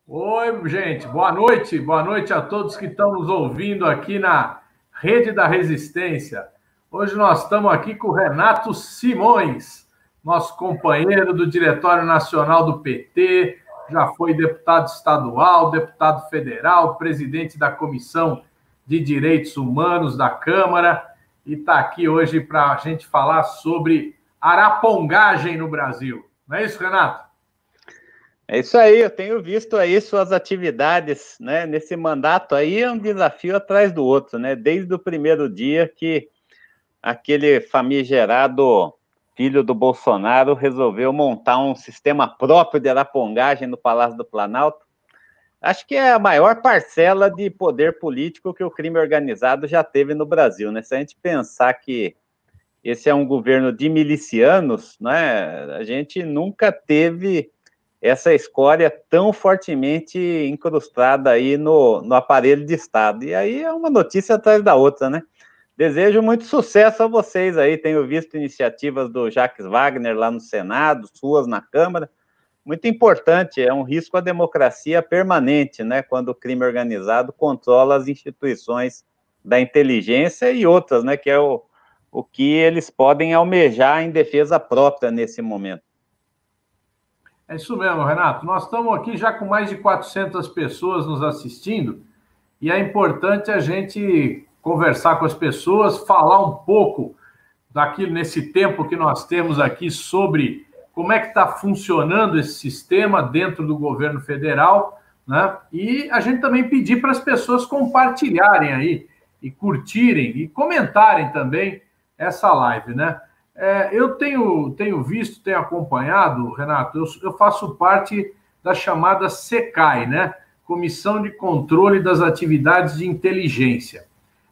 Oi, gente, boa noite a todos que estão nos ouvindo aqui na Rede da Resistência. Hoje nós estamos aqui com o Renato Simões, nosso companheiro do Diretório Nacional do PT, já foi deputado estadual, deputado federal, presidente da Comissão de Direitos Humanos da Câmara e está aqui hoje para a gente falar sobre arapongagem no Brasil. Não é isso, Renato? É isso aí, eu tenho visto aí suas atividades, né? Nesse mandato aí é um desafio atrás do outro, né? Desde o primeiro dia que aquele famigerado filho do Bolsonaro resolveu montar um sistema próprio de arapongagem no Palácio do Planalto. Acho que é a maior parcela de poder político que o crime organizado já teve no Brasil, né? Se a gente pensar que esse é um governo de milicianos, né? A gente nunca teve essa escória tão fortemente incrustada aí no aparelho de Estado. E aí é uma notícia atrás da outra, né? Desejo muito sucesso a vocês aí. Tenho visto iniciativas do Jacques Wagner lá no Senado, suas na Câmara. Muito importante, é um risco à democracia permanente, né? Quando o crime organizado controla as instituições da inteligência e outras, né? Que é o que eles podem almejar em defesa própria nesse momento. É isso mesmo, Renato. Nós estamos aqui já com mais de 400 pessoas nos assistindo e é importante a gente conversar com as pessoas, falar um pouco daquilo nesse tempo que nós temos aqui sobre como é que está funcionando esse sistema dentro do governo federal, né? E a gente também pedir para as pessoas compartilharem aí e curtirem e comentarem também essa live, né? Eu tenho visto, tenho acompanhado, Renato, eu faço parte da chamada SECAI, né? Comissão de Controle das Atividades de Inteligência.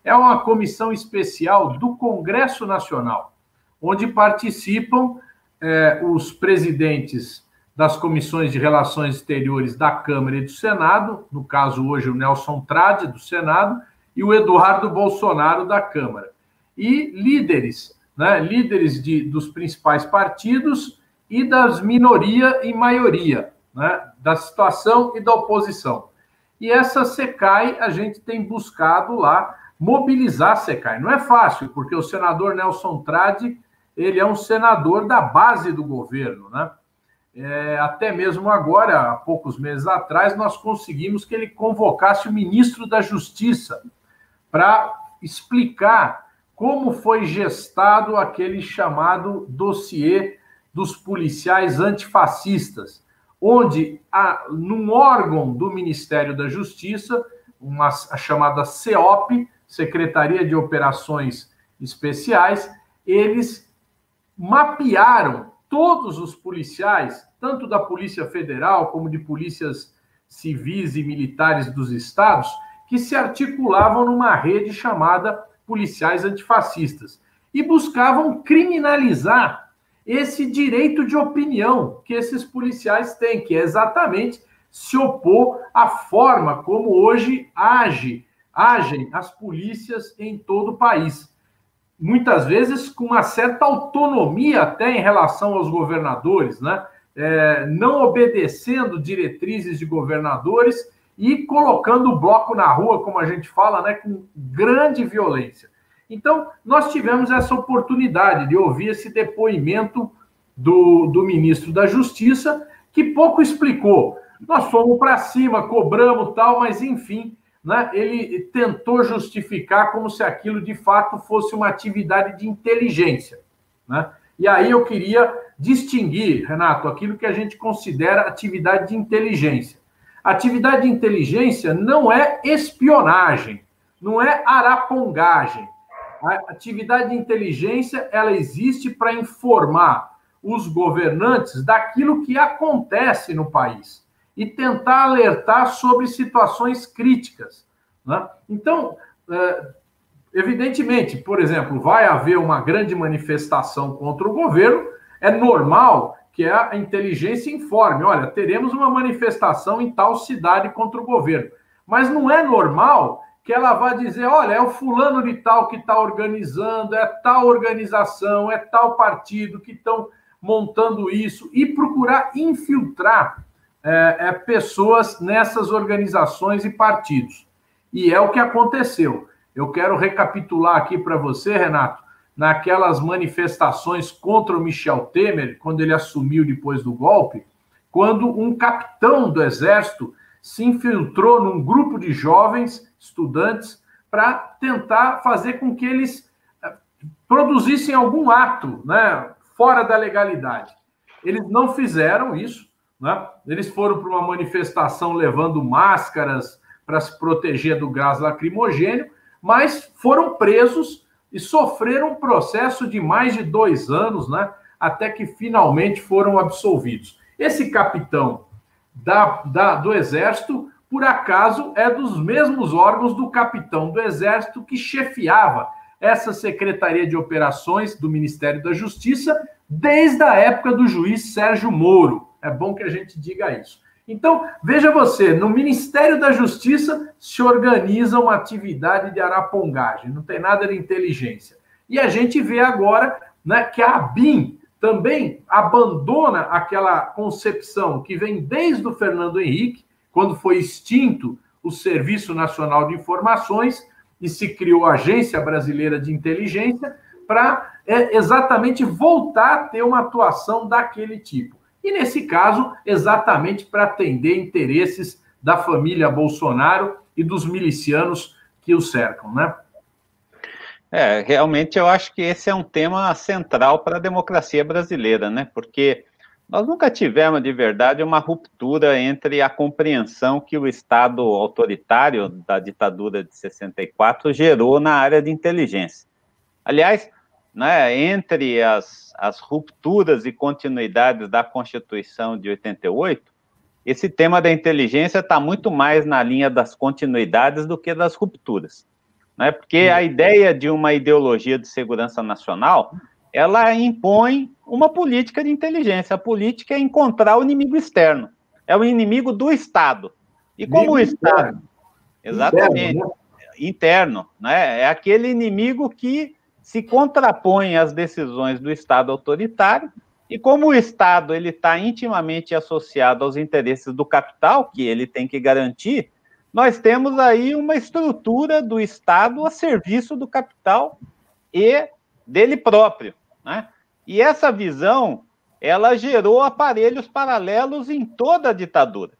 É uma comissão especial do Congresso Nacional, onde participam os presidentes das comissões de Relações Exteriores da Câmara e do Senado, no caso hoje o Nelson Trade, do Senado, e o Eduardo Bolsonaro, da Câmara. E líderes, né, dos principais partidos e das minoria e maioria, né, da situação e da oposição. E essa SECAI, a gente tem buscado lá mobilizar a SECAI. Não é fácil, porque o senador Nelson Trade, ele é um senador da base do governo, né? Até mesmo agora, há poucos meses atrás, nós conseguimos que ele convocasse o ministro da Justiça para explicar como foi gestado aquele chamado dossiê dos policiais antifascistas, onde, num órgão do Ministério da Justiça, a chamada CEOP, Secretaria de Operações Especiais, eles mapearam todos os policiais, tanto da Polícia Federal como de polícias civis e militares dos estados, que se articulavam numa rede chamada policiais antifascistas e buscavam criminalizar esse direito de opinião que esses policiais têm, que é exatamente se opor à forma como hoje agem as polícias em todo o país. Muitas vezes com uma certa autonomia até em relação aos governadores, né? Não obedecendo diretrizes de governadores e colocando o bloco na rua, como a gente fala, né, com grande violência. Então, nós tivemos essa oportunidade de ouvir esse depoimento do ministro da Justiça, que pouco explicou. Nós fomos para cima, cobramos tal, mas, enfim, né, ele tentou justificar como se aquilo, de fato, fosse uma atividade de inteligência, né? E aí eu queria distinguir, Renato, aquilo que a gente considera atividade de inteligência. Atividade de inteligência não é espionagem, não é arapongagem. A atividade de inteligência, ela existe para informar os governantes daquilo que acontece no país e tentar alertar sobre situações críticas, né? Então, evidentemente, por exemplo, vai haver uma grande manifestação contra o governo, é normal que a inteligência informe, olha, teremos uma manifestação em tal cidade contra o governo. Mas não é normal que ela vá dizer, olha, é o fulano de tal que está organizando, é tal organização, é tal partido que estão montando isso, e procurar infiltrar pessoas nessas organizações e partidos. E é o que aconteceu. Eu quero recapitular aqui para você, Renato, naquelas manifestações contra o Michel Temer, quando ele assumiu depois do golpe, quando um capitão do Exército se infiltrou num grupo de jovens estudantes para tentar fazer com que eles produzissem algum ato, né, fora da legalidade. Eles não fizeram isso, né? Eles foram para uma manifestação levando máscaras para se proteger do gás lacrimogênio, mas foram presos e sofreram um processo de mais de 2 anos, né, até que finalmente foram absolvidos. Esse capitão do Exército, por acaso, é dos mesmos órgãos do capitão do Exército que chefiava essa Secretaria de Operações do Ministério da Justiça desde a época do juiz Sérgio Moro. É bom que a gente diga isso. Então, veja você, no Ministério da Justiça se organiza uma atividade de arapongagem, não tem nada de inteligência. E a gente vê agora, né, que a ABIN também abandona aquela concepção que vem desde o Fernando Henrique, quando foi extinto o Serviço Nacional de Informações e se criou a Agência Brasileira de Inteligência para exatamente voltar a ter uma atuação daquele tipo. E, nesse caso, exatamente para atender interesses da família Bolsonaro e dos milicianos que o cercam, né? Realmente eu acho que esse é um tema central para a democracia brasileira, né? Porque nós nunca tivemos, de verdade, uma ruptura entre a compreensão que o Estado autoritário da ditadura de 64 gerou na área de inteligência. Aliás, né, entre as rupturas e continuidades da Constituição de 88, esse tema da inteligência está muito mais na linha das continuidades do que das rupturas, né? Porque a ideia de uma ideologia de segurança nacional, ela impõe uma política de inteligência. A política é encontrar o inimigo externo, é o inimigo do Estado. E como o Estado... Exatamente, interno, né? É aquele inimigo que se contrapõe às decisões do Estado autoritário, e como o Estado ele está intimamente associado aos interesses do capital, que ele tem que garantir, nós temos aí uma estrutura do Estado a serviço do capital e dele próprio, né? E essa visão, ela gerou aparelhos paralelos em toda a ditadura.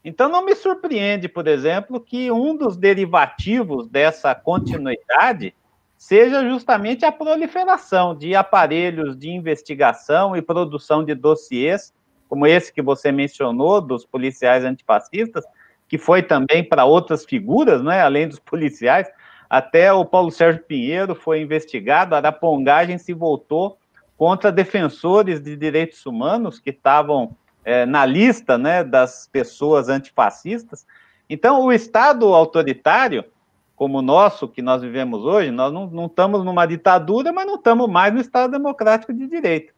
Então não me surpreende, por exemplo, que um dos derivativos dessa continuidade seja justamente a proliferação de aparelhos de investigação e produção de dossiês, como esse que você mencionou, dos policiais antifascistas, que foi também para outras figuras, né, além dos policiais. Até o Paulo Sérgio Pinheiro foi investigado, a arapongagem se voltou contra defensores de direitos humanos que estavam na lista, né, das pessoas antifascistas. Então, o Estado autoritário, como o nosso, que nós vivemos hoje, nós não estamos numa ditadura, mas não estamos mais no Estado democrático de direito.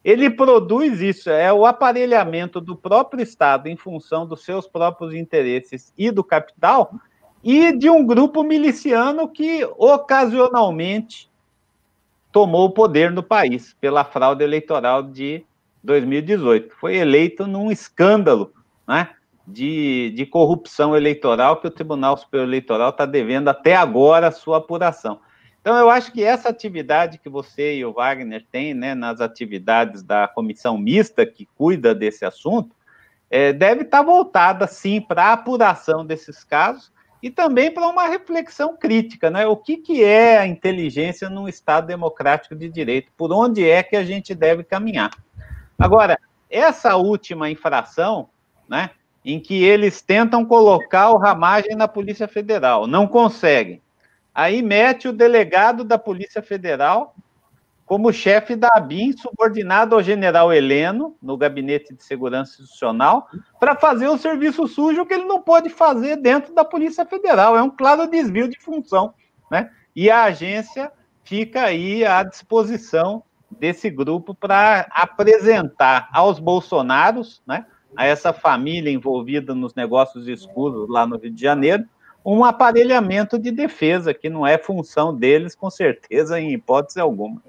Ele produz isso, é o aparelhamento do próprio Estado em função dos seus próprios interesses e do capital, e de um grupo miliciano que, ocasionalmente, tomou o poder no país pela fraude eleitoral de 2018. Foi eleito num escândalo, né, de corrupção eleitoral que o Tribunal Superior Eleitoral está devendo até agora a sua apuração. Então, eu acho que essa atividade que você e o Wagner têm, né, nas atividades da comissão mista que cuida desse assunto, deve estar voltada, sim, para a apuração desses casos e também para uma reflexão crítica, né? O que é a inteligência num Estado democrático de direito? Por onde é que a gente deve caminhar? Agora, essa última infração, né, em que eles tentam colocar o Ramagem na Polícia Federal, não conseguem. Aí mete o delegado da Polícia Federal como chefe da ABIN, subordinado ao general Heleno, no Gabinete de Segurança Institucional, para fazer o serviço sujo que ele não pode fazer dentro da Polícia Federal. É um claro desvio de função, né? E a agência fica aí à disposição desse grupo para apresentar aos bolsonaros, né, a essa família envolvida nos negócios escuros lá no Rio de Janeiro, um aparelhamento de defesa, que não é função deles, com certeza, em hipótese alguma.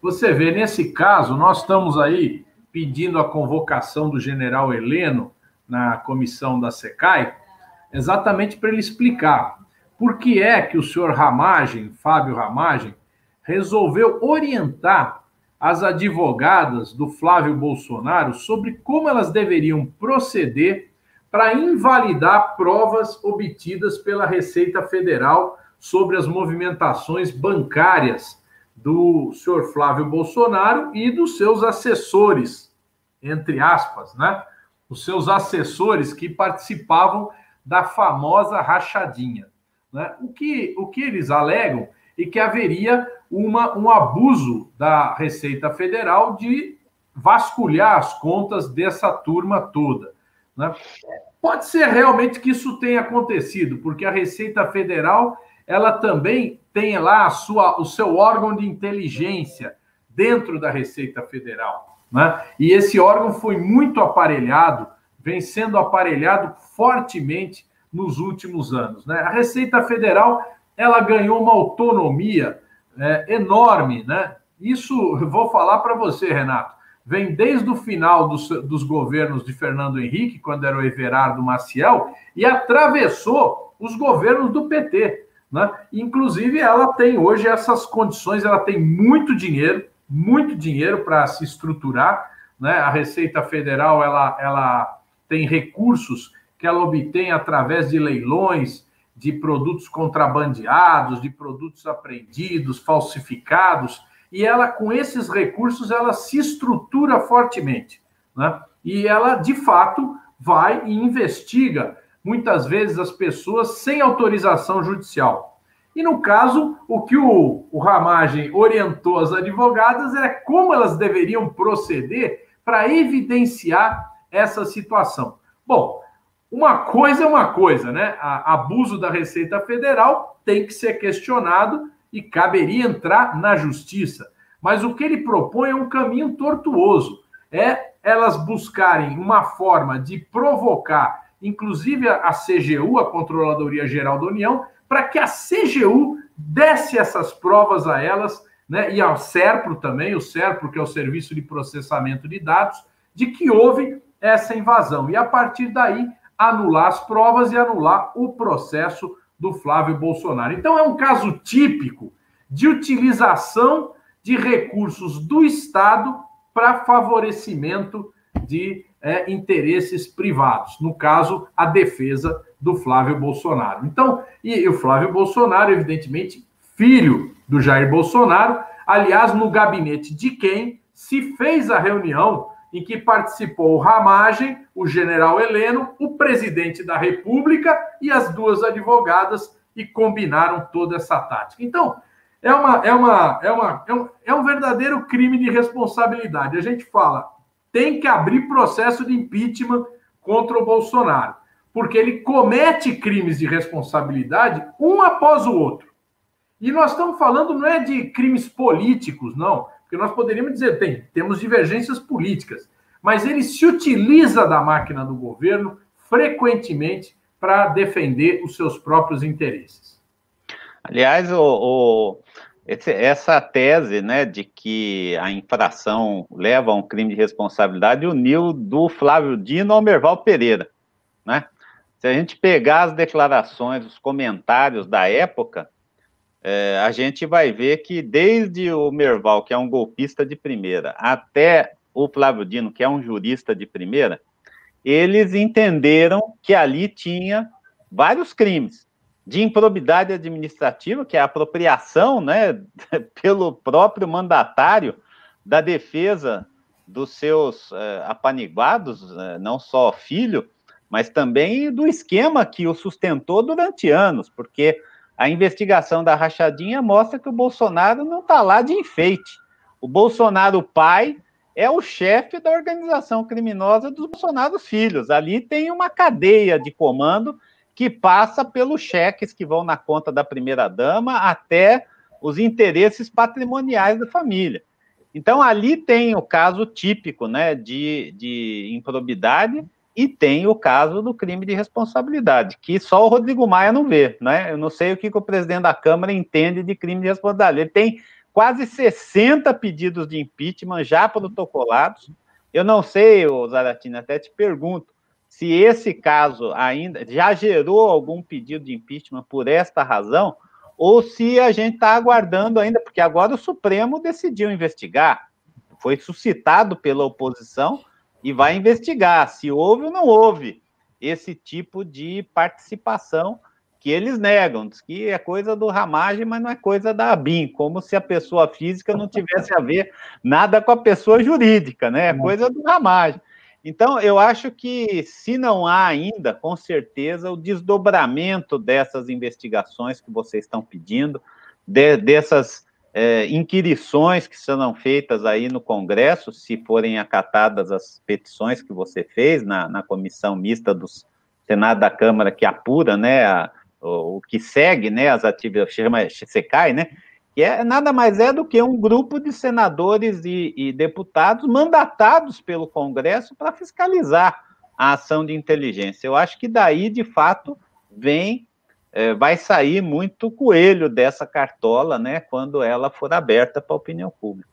Você vê, nesse caso, nós estamos aí pedindo a convocação do general Heleno na comissão da SECAI, exatamente para ele explicar por que é que o senhor Ramagem, Fábio Ramagem, resolveu orientar as advogadas do Flávio Bolsonaro sobre como elas deveriam proceder para invalidar provas obtidas pela Receita Federal sobre as movimentações bancárias do senhor Flávio Bolsonaro e dos seus assessores, entre aspas, né? Os seus assessores que participavam da famosa rachadinha, né? O que eles alegam é que haveria um abuso da Receita Federal de vasculhar as contas dessa turma toda, né? Pode ser realmente que isso tenha acontecido, porque a Receita Federal ela também tem lá o seu órgão de inteligência dentro da Receita Federal, né? E esse órgão foi muito aparelhado, vem sendo aparelhado fortemente nos últimos anos, né? A Receita Federal ela ganhou uma autonomia enorme, né? Isso eu vou falar para você, Renato, vem desde o final dos governos de Fernando Henrique, quando era o Everardo Maciel, e atravessou os governos do PT, né? Inclusive, ela tem hoje essas condições, ela tem muito dinheiro para se estruturar, né? A Receita Federal ela tem recursos que ela obtém através de leilões, de produtos contrabandeados, de produtos apreendidos, falsificados, e ela, com esses recursos, ela se estrutura fortemente, né? E ela, de fato, vai e investiga, muitas vezes, as pessoas sem autorização judicial. E, no caso, o que o Ramagem orientou as advogadas é como elas deveriam proceder para evidenciar essa situação. Bom, uma coisa é uma coisa, né? Abuso da Receita Federal tem que ser questionado e caberia entrar na justiça. Mas o que ele propõe é um caminho tortuoso. É elas buscarem uma forma de provocar, inclusive a CGU, a Controladoria Geral da União, para que a CGU desse essas provas a elas, né? E ao SERPRO também, o SERPRO, que é o Serviço de Processamento de Dados, de que houve essa invasão. E a partir daí, anular as provas e anular o processo do Flávio Bolsonaro. Então, é um caso típico de utilização de recursos do Estado para favorecimento de interesses privados. No caso, a defesa do Flávio Bolsonaro. Então, e o Flávio Bolsonaro, evidentemente, filho do Jair Bolsonaro, aliás, no gabinete de quem se fez a reunião em que participou o Ramagem, o general Heleno, o presidente da República e as duas advogadas, e combinaram toda essa tática. Então, é um verdadeiro crime de responsabilidade. A gente fala, tem que abrir processo de impeachment contra o Bolsonaro, porque ele comete crimes de responsabilidade um após o outro. E nós estamos falando não é de crimes políticos, não, porque nós poderíamos dizer, temos divergências políticas, mas ele se utiliza da máquina do governo frequentemente para defender os seus próprios interesses. Aliás, essa tese, né, de que a infração leva a um crime de responsabilidade uniu do Flávio Dino ao Merval Pereira, né? Se a gente pegar as declarações, os comentários da época, a gente vai ver que desde o Merval, que é um golpista de primeira, até o Flávio Dino, que é um jurista de primeira, eles entenderam que ali tinha vários crimes de improbidade administrativa, que é a apropriação, né, pelo próprio mandatário da defesa dos seus apaniguados, não só filho, mas também do esquema que o sustentou durante anos, porque a investigação da rachadinha mostra que o Bolsonaro não está lá de enfeite. O Bolsonaro pai é o chefe da organização criminosa dos Bolsonaro filhos. Ali tem uma cadeia de comando que passa pelos cheques que vão na conta da primeira-dama até os interesses patrimoniais da família. Então, ali tem o caso típico, né, de improbidade, e tem o caso do crime de responsabilidade, que só o Rodrigo Maia não vê, né? Eu não sei o que o presidente da Câmara entende de crime de responsabilidade. Ele tem quase 60 pedidos de impeachment já protocolados, Eu não sei, Zaratini, até te pergunto, se esse caso ainda já gerou algum pedido de impeachment por esta razão, ou se a gente está aguardando ainda, porque agora o Supremo decidiu investigar, foi suscitado pela oposição e vai investigar se houve ou não houve esse tipo de participação que eles negam, diz que é coisa do Ramagem, mas não é coisa da ABIN, como se a pessoa física não tivesse a ver nada com a pessoa jurídica, né? É coisa do Ramagem. Então, eu acho que, se não há ainda, com certeza, o desdobramento dessas investigações que vocês estão pedindo, dessas inquirições que serão feitas aí no Congresso, se forem acatadas as petições que você fez na comissão mista do Senado da Câmara, que apura, né, o que segue, né, as atividades, chama SECAI, né, que nada mais é do que um grupo de senadores e deputados mandatados pelo Congresso para fiscalizar a ação de inteligência. Eu acho que daí, de fato, vai sair muito coelho dessa cartola, né, quando ela for aberta para a opinião pública.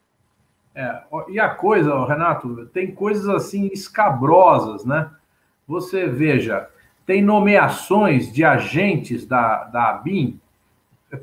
E a coisa, Renato, tem coisas assim escabrosas, né? Você veja, tem nomeações de agentes da ABIN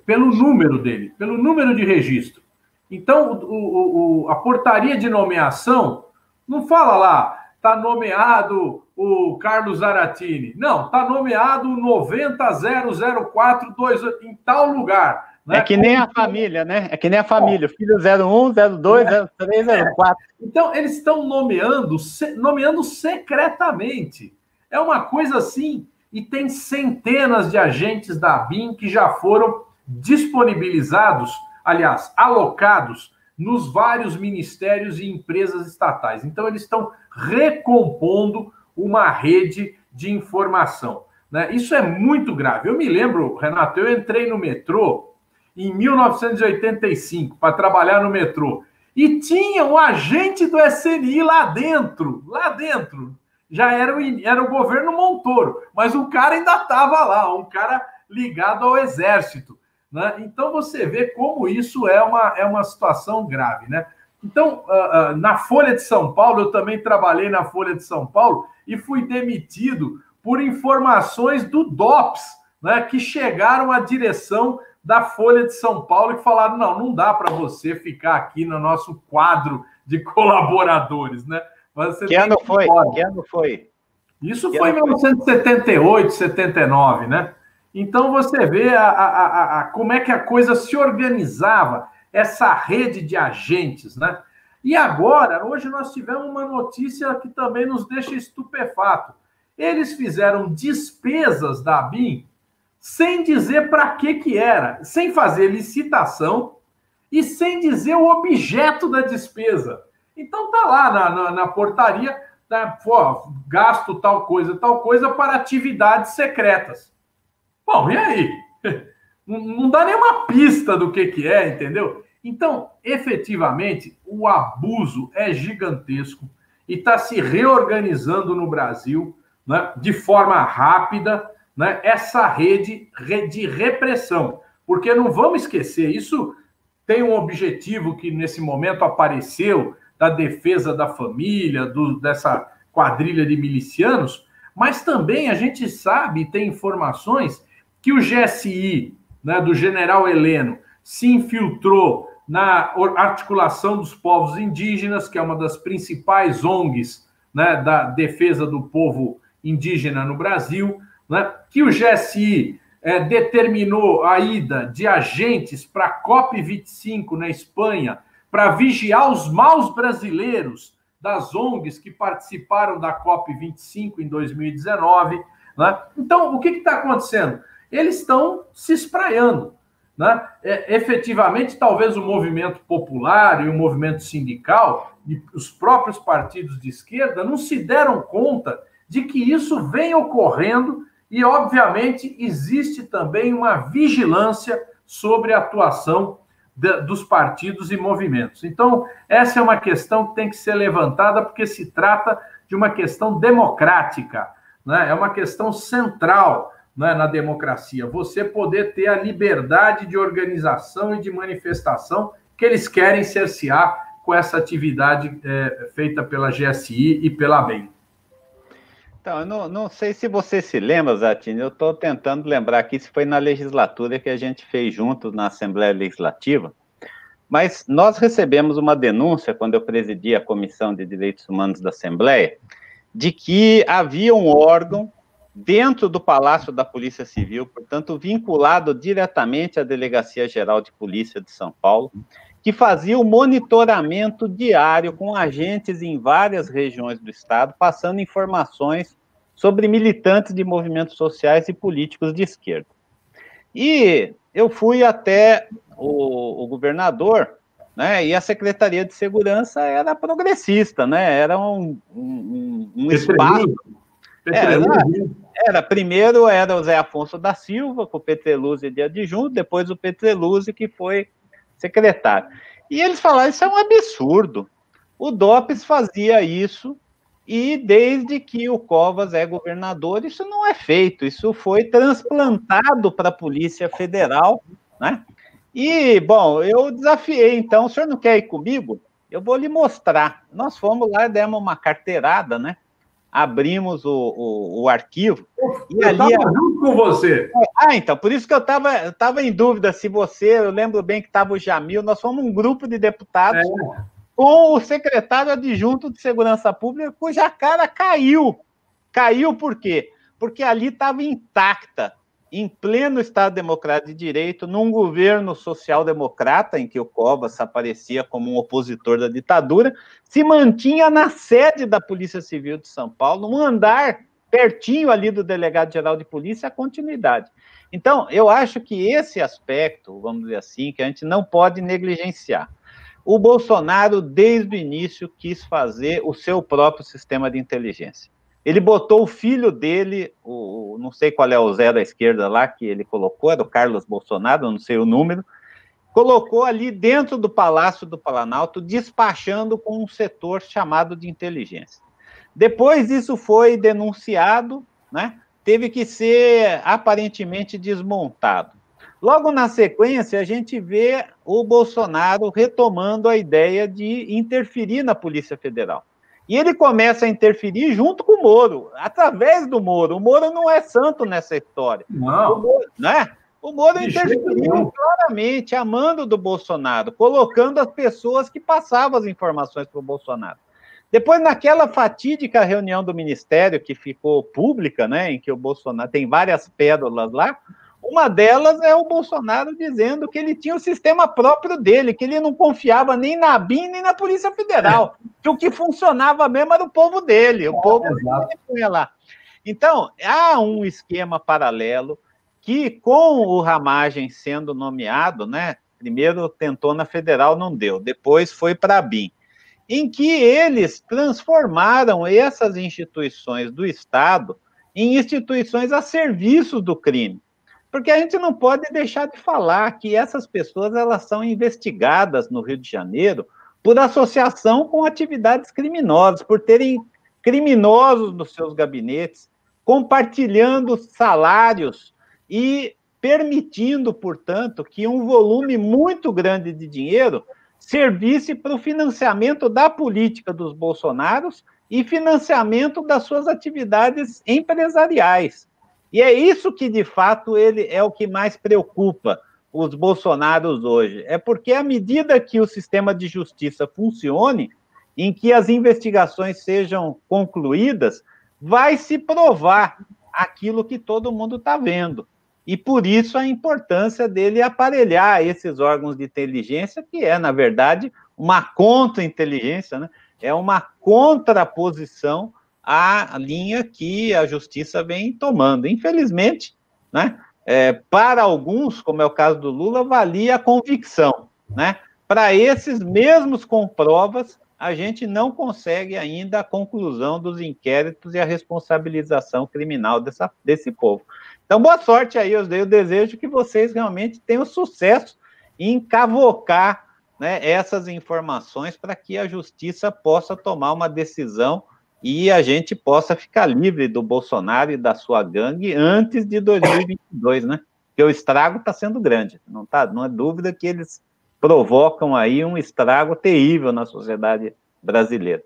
pelo número dele, pelo número de registro. Então, a portaria de nomeação não fala lá, está nomeado o Carlos Zaratini. Não, está nomeado 9000428 em tal lugar. Né? É que nem a família, né? É que nem a família. Filho 01, 02, 03, 04. Então, eles estão nomeando secretamente. É uma coisa assim, e tem centenas de agentes da ABIN que já foram disponibilizados, aliás, alocados nos vários ministérios e empresas estatais. Então, eles estão recompondo uma rede de informação, né? Isso é muito grave. Eu me lembro, Renato, eu entrei no metrô em 1985 para trabalhar no metrô e tinha um agente do SNI lá dentro. Já era o governo Montoro, mas o cara ainda estava lá, um cara ligado ao Exército, né? Então, você vê como isso é uma situação grave, né? Então, na Folha de São Paulo, eu também trabalhei na Folha de São Paulo e fui demitido por informações do DOPS, né, que chegaram à direção da Folha de São Paulo e falaram, não dá para você ficar aqui no nosso quadro de colaboradores, né? Que ano foi? Isso foi em 1978, 79, né? Então, você vê como é que a coisa se organizava, essa rede de agentes, né? E agora, hoje nós tivemos uma notícia que também nos deixa estupefato. Eles fizeram despesas da ABIN sem dizer para que era, sem fazer licitação e sem dizer o objeto da despesa. Então, tá lá na portaria, tá, gasto tal coisa para atividades secretas. Bom, e aí? Não dá nenhuma pista do que é, entendeu? Então, efetivamente, o abuso é gigantesco e está se reorganizando no Brasil, né, de forma rápida, né, essa rede de repressão. Porque não vamos esquecer, isso tem um objetivo que nesse momento apareceu, da defesa da família, dessa quadrilha de milicianos, mas também a gente sabe, tem informações que o GSI, né, do general Heleno, se infiltrou na articulação dos povos indígenas, que é uma das principais ONGs, né, da defesa do povo indígena no Brasil, né, que o GSI determinou a ida de agentes para a COP25 na Espanha para vigiar os maus brasileiros das ONGs que participaram da COP25 em 2019. Né? Então, o que está acontecendo? Eles estão se espraiando. Né? Efetivamente, talvez o movimento popular e o movimento sindical e os próprios partidos de esquerda não se deram conta de que isso vem ocorrendo e, obviamente, existe também uma vigilância sobre a atuação dos partidos e movimentos. Então, essa é uma questão que tem que ser levantada porque se trata de uma questão democrática, né? É uma questão central, né, na democracia, você poder ter a liberdade de organização e de manifestação que eles querem cercear com essa atividade feita pela GSI e pela ABEM? Então, eu não sei se você se lembra, Zatini, eu estou tentando lembrar aqui se foi na legislatura que a gente fez juntos na Assembleia Legislativa, mas nós recebemos uma denúncia, quando eu presidi a Comissão de Direitos Humanos da Assembleia, de que havia um órgão dentro do Palácio da Polícia Civil, portanto, vinculado diretamente à Delegacia Geral de Polícia de São Paulo, que fazia o monitoramento diário com agentes em várias regiões do Estado, passando informações sobre militantes de movimentos sociais e políticos de esquerda. E eu fui até o governador, né, e a Secretaria de Segurança era progressista, né, era um espaço... Primeiro era o Zé Afonso da Silva, com o Petreluzzi de adjunto, depois o Petreluzzi, que foi secretário. E eles falaram, isso é um absurdo. O DOPS fazia isso, e desde que o Covas é governador, isso não é feito, isso foi transplantado para a Polícia Federal, né? E, bom, eu desafiei, então, o senhor não quer ir comigo? Eu vou lhe mostrar. Nós fomos lá, demos uma carteirada, né? Abrimos o arquivo. E ali estava junto com você. Então, por isso que eu estava em dúvida se você, eu lembro bem que estava o Jamil, nós fomos um grupo de deputados com o secretário adjunto de Segurança Pública, cuja cara caiu. Caiu por quê? Porque ali estava intacta, em pleno Estado Democrático de Direito, num governo social-democrata, em que o Covas aparecia como um opositor da ditadura, se mantinha na sede da Polícia Civil de São Paulo, num andar pertinho ali do delegado-geral de polícia, a continuidade. Então, eu acho que esse aspecto, vamos dizer assim, que a gente não pode negligenciar. O Bolsonaro, desde o início, quis fazer o seu próprio sistema de inteligência. Ele botou o filho dele, não sei qual é o Zé da esquerda lá que ele colocou, era o Carlos Bolsonaro, não sei o número, colocou ali dentro do Palácio do Planalto, despachando com um setor chamado de inteligência. Depois isso foi denunciado, né? Teve que ser aparentemente desmontado. Logo na sequência, a gente vê o Bolsonaro retomando a ideia de interferir na Polícia Federal. E ele começa a interferir junto com o Moro, através do Moro. O Moro não é santo nessa história. Não. O Moro, né? O Moro interferiu claramente, a mando do Bolsonaro, colocando as pessoas que passavam as informações para o Bolsonaro. Depois, naquela fatídica reunião do Ministério, que ficou pública, né, em que o Bolsonaro tem várias pérolas lá, uma delas é o Bolsonaro dizendo que ele tinha o sistema próprio dele, que ele não confiava nem na ABIN, nem na Polícia Federal, que o que funcionava mesmo era o povo dele, o povo que ele punha lá. Então, há um esquema paralelo que, com o Ramagem sendo nomeado, né, primeiro tentou na Federal, não deu, depois foi para a ABIN, em que eles transformaram essas instituições do Estado em instituições a serviço do crime. Porque a gente não pode deixar de falar que essas pessoas elas são investigadas no Rio de Janeiro por associação com atividades criminosas, por terem criminosos nos seus gabinetes, compartilhando salários e permitindo, portanto, que um volume muito grande de dinheiro servisse para o financiamento da política dos Bolsonaros e financiamento das suas atividades empresariais. E é isso que, de fato, ele é o que mais preocupa os bolsonaros hoje. É porque, à medida que o sistema de justiça funcione, em que as investigações sejam concluídas, vai se provar aquilo que todo mundo está vendo. E, por isso, a importância dele aparelhar esses órgãos de inteligência, que é, na verdade, uma contra-inteligência, né? É uma contraposição a linha que a justiça vem tomando. Infelizmente, né, para alguns, como é o caso do Lula, valia a convicção. Né? Para esses, mesmos com provas, a gente não consegue ainda a conclusão dos inquéritos e a responsabilização criminal desse povo. Então, boa sorte aí, eu desejo que vocês realmente tenham sucesso em cavocar, né, essas informações para que a justiça possa tomar uma decisão e a gente possa ficar livre do Bolsonaro e da sua gangue antes de 2022, né? Porque o estrago está sendo grande, não é dúvida que eles provocam aí um estrago terrível na sociedade brasileira.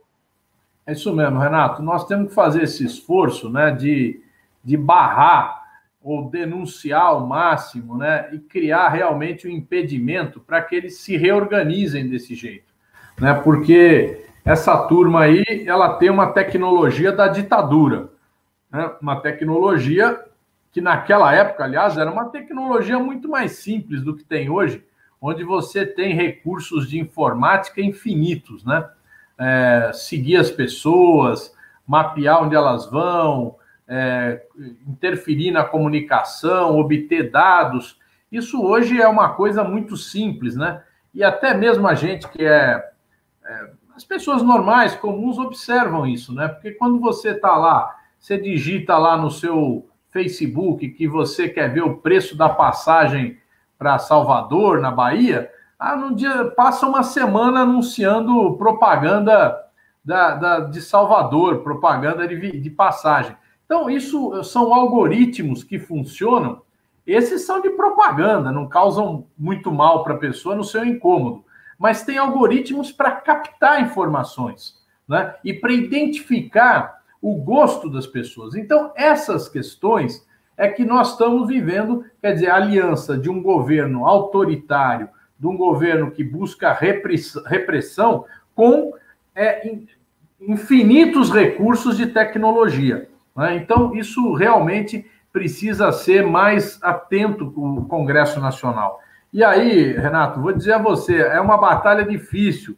É isso mesmo, Renato. Nós temos que fazer esse esforço, né, de barrar ou denunciar ao máximo, né, e criar realmente um impedimento para que eles se reorganizem desse jeito, né, porque essa turma aí, ela tem uma tecnologia da ditadura, né, uma tecnologia que naquela época, aliás, era uma tecnologia muito mais simples do que tem hoje, onde você tem recursos de informática infinitos, né, seguir as pessoas, mapear onde elas vão, interferir na comunicação, obter dados. Isso hoje é uma coisa muito simples, né? E até mesmo a gente que as pessoas normais, comuns, observam isso, né? Porque quando você está lá, você digita lá no seu Facebook que você quer ver o preço da passagem para Salvador, na Bahia, num dia passa uma semana anunciando propaganda de Salvador, propaganda de passagem. Então, isso são algoritmos que funcionam. Esses são de propaganda, não causam muito mal para a pessoa no seu incômodo. Mas tem algoritmos para captar informações, né? E para identificar o gosto das pessoas. Então, essas questões é que nós estamos vivendo, quer dizer, a aliança de um governo autoritário, de um governo que busca repressão com infinitos recursos de tecnologia, né? Então, isso realmente precisa ser mais atento com o Congresso Nacional. E aí, Renato, vou dizer a você, é uma batalha difícil,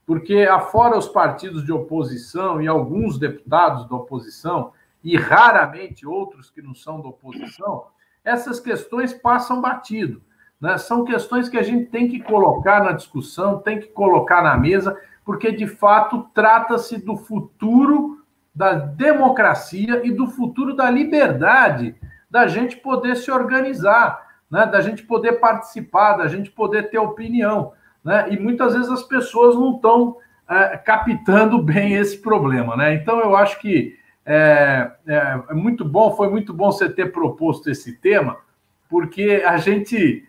porque afora os partidos de oposição e alguns deputados da oposição, e raramente outros que não são da oposição, essas questões passam batido, né? São questões que a gente tem que colocar na discussão, tem que colocar na mesa, porque, de fato, trata-se do futuro da democracia e do futuro da liberdade, da gente poder se organizar, né? Da gente poder participar, da gente poder ter opinião, né? E muitas vezes as pessoas não estão captando bem esse problema, né? Então, eu acho que é muito bom, foi muito bom você ter proposto esse tema, porque a gente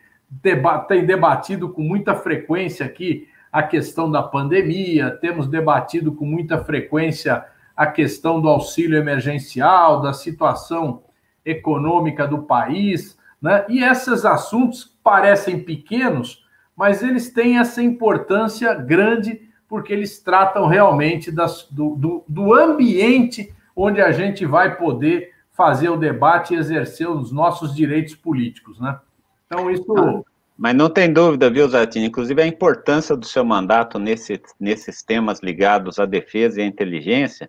tem debatido com muita frequência aqui a questão da pandemia, temos debatido com muita frequência a questão do auxílio emergencial, da situação econômica do país, né? E esses assuntos parecem pequenos, mas eles têm essa importância grande porque eles tratam realmente do ambiente onde a gente vai poder fazer o debate e exercer os nossos direitos políticos, né? Então, isso... Mas não tem dúvida, viu, Zatini? Inclusive, a importância do seu mandato nesses temas ligados à defesa e à inteligência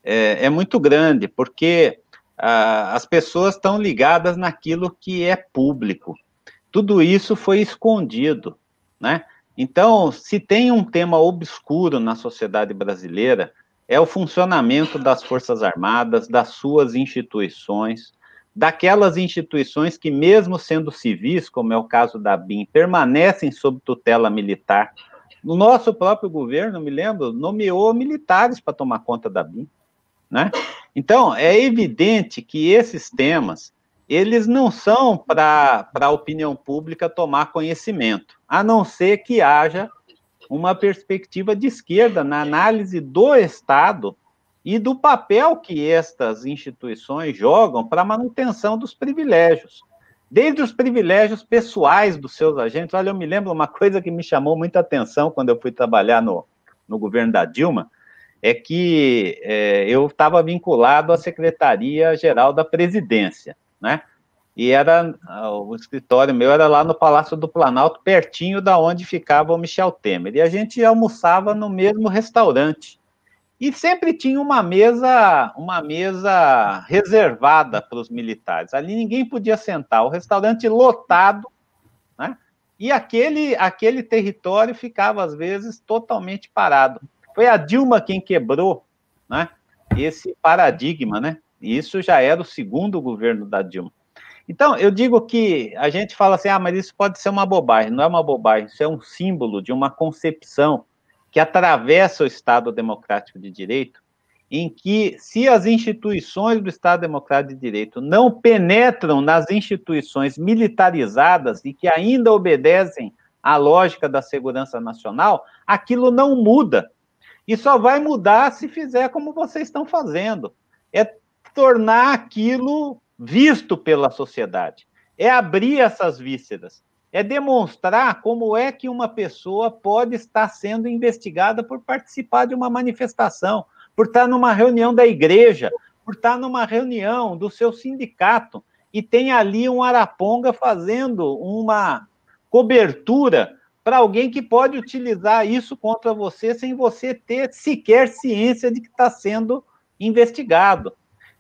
é muito grande, porque as pessoas estão ligadas naquilo que é público. Tudo isso foi escondido, né? Então, se tem um tema obscuro na sociedade brasileira, é o funcionamento das Forças Armadas, das suas instituições, daquelas instituições que, mesmo sendo civis, como é o caso da BIM, permanecem sob tutela militar. O nosso próprio governo, me lembro, nomeou militares para tomar conta da BIM, né? Então, é evidente que esses temas, eles não são para a opinião pública tomar conhecimento, a não ser que haja uma perspectiva de esquerda na análise do Estado e do papel que estas instituições jogam para a manutenção dos privilégios, desde os privilégios pessoais dos seus agentes. Olha, eu me lembro uma coisa que me chamou muita atenção quando eu fui trabalhar no governo da Dilma, é que eu estava vinculado à Secretaria-Geral da Presidência, né? E o escritório meu era lá no Palácio do Planalto, pertinho da onde ficava o Michel Temer. E a gente almoçava no mesmo restaurante. E sempre tinha uma mesa reservada para os militares. Ali ninguém podia sentar, o restaurante lotado, né? E aquele território ficava, às vezes, totalmente parado. Foi a Dilma quem quebrou, né, esse paradigma, né? E isso já era o segundo governo da Dilma. Então, eu digo que a gente fala assim, mas isso pode ser uma bobagem. Não é uma bobagem, isso é um símbolo de uma concepção que atravessa o Estado Democrático de Direito, em que, se as instituições do Estado Democrático de Direito não penetram nas instituições militarizadas e que ainda obedecem a lógica da segurança nacional, aquilo não muda. E só vai mudar se fizer como vocês estão fazendo. É tornar aquilo visto pela sociedade. É abrir essas vísceras. É demonstrar como é que uma pessoa pode estar sendo investigada por participar de uma manifestação, por estar numa reunião da igreja, por estar numa reunião do seu sindicato, e tem ali um araponga fazendo uma cobertura para alguém que pode utilizar isso contra você sem você ter sequer ciência de que está sendo investigado.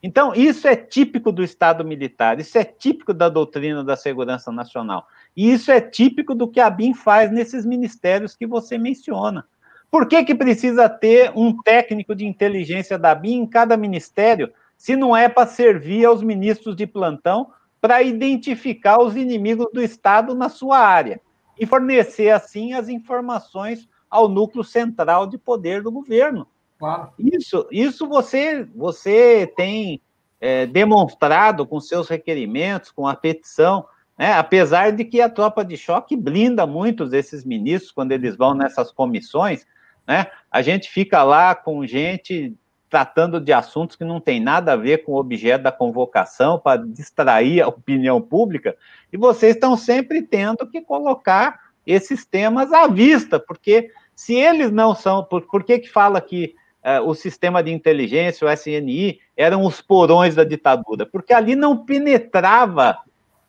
Então, isso é típico do Estado militar, isso é típico da doutrina da segurança nacional, e isso é típico do que a BIM faz nesses ministérios que você menciona. Por que precisa ter um técnico de inteligência da BIM em cada ministério, se não é para servir aos ministros de plantão para identificar os inimigos do Estado na sua área e fornecer, assim, as informações ao núcleo central de poder do governo? Claro. Isso você tem demonstrado com seus requerimentos, com a petição, né? Apesar de que a tropa de choque blinda muitos desses ministros quando eles vão nessas comissões, né? A gente fica lá com gente tratando de assuntos que não tem nada a ver com o objeto da convocação para distrair a opinião pública, e vocês estão sempre tendo que colocar esses temas à vista, porque se eles não são... Por que fala que o sistema de inteligência, o SNI, eram os porões da ditadura? Porque ali não penetrava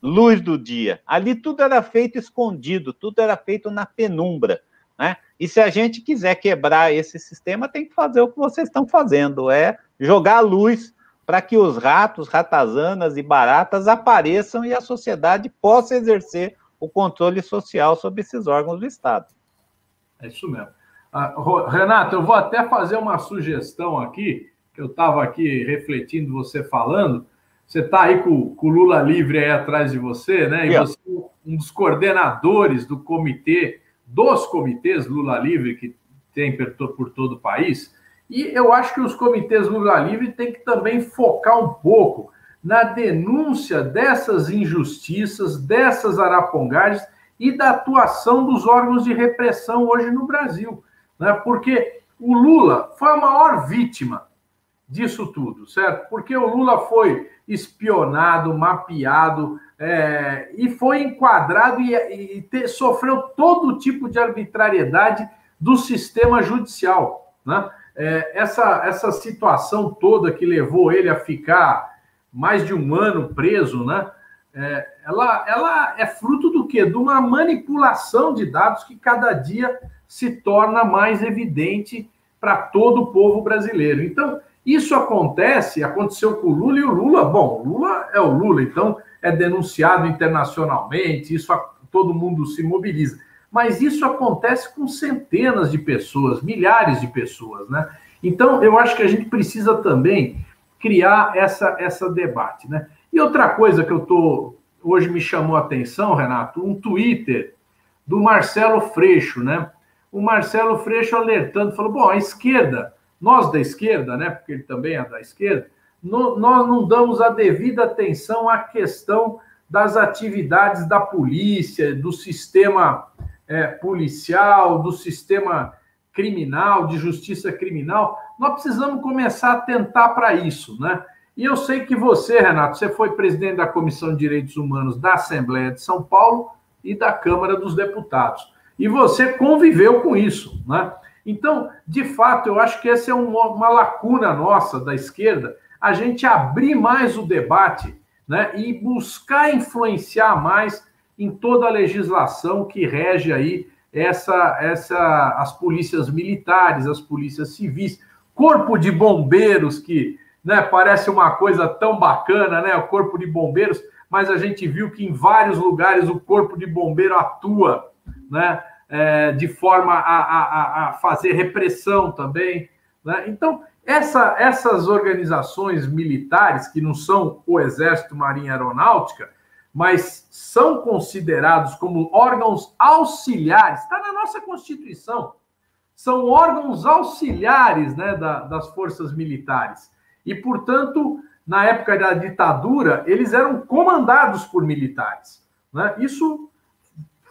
luz do dia, ali tudo era feito escondido, tudo era feito na penumbra, né? E se a gente quiser quebrar esse sistema, tem que fazer o que vocês estão fazendo, é jogar a luz para que os ratos, ratazanas e baratas apareçam e a sociedade possa exercer o controle social sobre esses órgãos do Estado. É isso mesmo. Renato, eu vou até fazer uma sugestão aqui, que eu estava aqui refletindo você falando. Você está aí com o Lula livre aí atrás de você, né? E você é um dos coordenadores dos comitês Lula livre que tem por todo o país. E eu acho que os comitês Lula livre têm que também focar um pouco na denúncia dessas injustiças, dessas arapongagens e da atuação dos órgãos de repressão hoje no Brasil, né? Porque o Lula foi a maior vítima disso tudo, certo? Porque o Lula foi espionado, mapeado, e foi enquadrado sofreu todo tipo de arbitrariedade do sistema judicial, né? Essa situação toda que levou ele a ficar mais de um ano preso, né? Ela é fruto do quê? De uma manipulação de dados que cada dia se torna mais evidente para todo o povo brasileiro. Então, isso aconteceu com o Lula, e o Lula é o Lula, então é denunciado internacionalmente, todo mundo se mobiliza. Mas isso acontece com centenas de pessoas, milhares de pessoas, né? Então, eu acho que a gente precisa também criar essa debate, né? E outra coisa que hoje me chamou a atenção, Renato, um Twitter do Marcelo Freixo, né? O Marcelo Freixo alertando, falou, bom, a esquerda, nós da esquerda, né? Porque ele também é da esquerda, nós não damos a devida atenção à questão das atividades da polícia, do sistema policial, do sistema criminal, de justiça criminal. Nós precisamos começar a atentar para isso, né? E eu sei que você, Renato, você foi presidente da Comissão de Direitos Humanos da Assembleia de São Paulo e da Câmara dos Deputados. E você conviveu com isso, né? Então, de fato, eu acho que essa é uma lacuna nossa da esquerda, a gente abrir mais o debate, né, e buscar influenciar mais em toda a legislação que rege aí as polícias militares, as polícias civis, corpo de bombeiros, que, né, parece uma coisa tão bacana, né, o corpo de bombeiros, mas a gente viu que em vários lugares o corpo de bombeiro atua, né, de forma a fazer repressão também, né? Então, essas organizações militares, que não são o Exército, Marinha e Aeronáutica, mas são considerados como órgãos auxiliares, está na nossa Constituição, são órgãos auxiliares, né, das forças militares. E, portanto, na época da ditadura, eles eram comandados por militares, né? Isso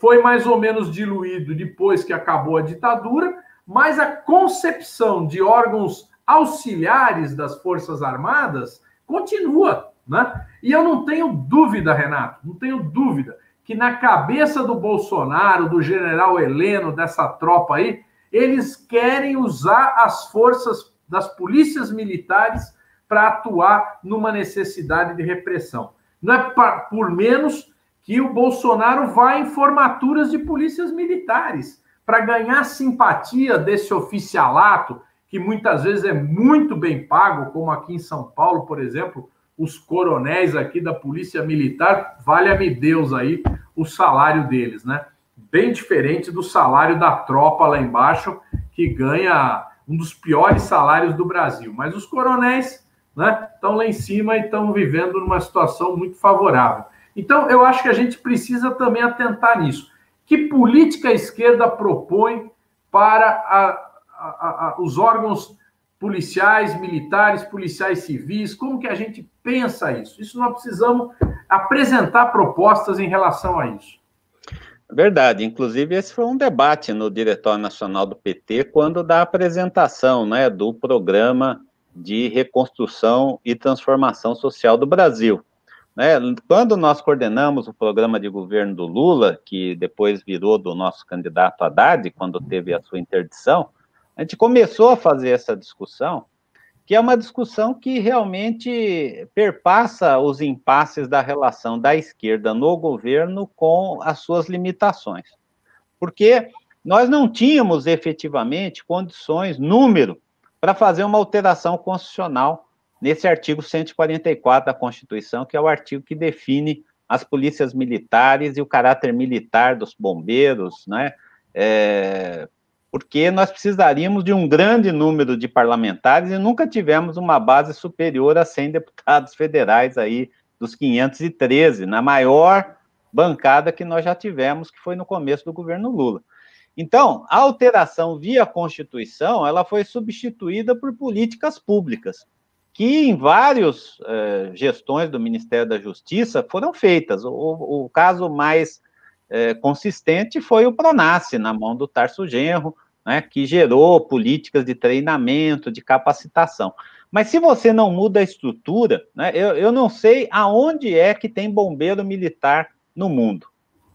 foi mais ou menos diluído depois que acabou a ditadura, mas a concepção de órgãos auxiliares das Forças Armadas continua, né? E eu não tenho dúvida, Renato, não tenho dúvida, que na cabeça do Bolsonaro, do general Heleno, dessa tropa aí, eles querem usar as forças das polícias militares para atuar numa necessidade de repressão. Não é por menos que o Bolsonaro vai em formaturas de polícias militares para ganhar simpatia desse oficialato, que muitas vezes é muito bem pago, como aqui em São Paulo, por exemplo, os coronéis aqui da Polícia Militar, valha-me Deus aí, o salário deles, né? Bem diferente do salário da tropa lá embaixo, que ganha um dos piores salários do Brasil. Mas os coronéis, né, estão lá em cima e estão vivendo numa situação muito favorável. Então, eu acho que a gente precisa também atentar nisso. Que política a esquerda propõe para os órgãos policiais, militares, policiais civis? Como que a gente pensa isso? Isso nós precisamos apresentar propostas em relação a isso. Verdade, inclusive esse foi um debate no Diretório Nacional do PT, quando da apresentação, né, do Programa de Reconstrução e Transformação Social do Brasil. Né? Quando nós coordenamos o programa de governo do Lula, que depois virou do nosso candidato Haddad, quando teve a sua interdição, a gente começou a fazer essa discussão, que é uma discussão que realmente perpassa os impasses da relação da esquerda no governo com as suas limitações. Porque nós não tínhamos efetivamente condições, número, para fazer uma alteração constitucional nesse artigo 144 da Constituição, que é o artigo que define as polícias militares e o caráter militar dos bombeiros, né? Porque nós precisaríamos de um grande número de parlamentares e nunca tivemos uma base superior a 100 deputados federais aí, dos 513, na maior bancada que nós já tivemos, que foi no começo do governo Lula. Então, a alteração via Constituição, ela foi substituída por políticas públicas, que em várias gestões do Ministério da Justiça foram feitas. O caso mais consistente foi o Pronace, na mão do Tarso Genro, né, que gerou políticas de treinamento, de capacitação. Mas se você não muda a estrutura, né, eu não sei aonde é que tem bombeiro militar no mundo.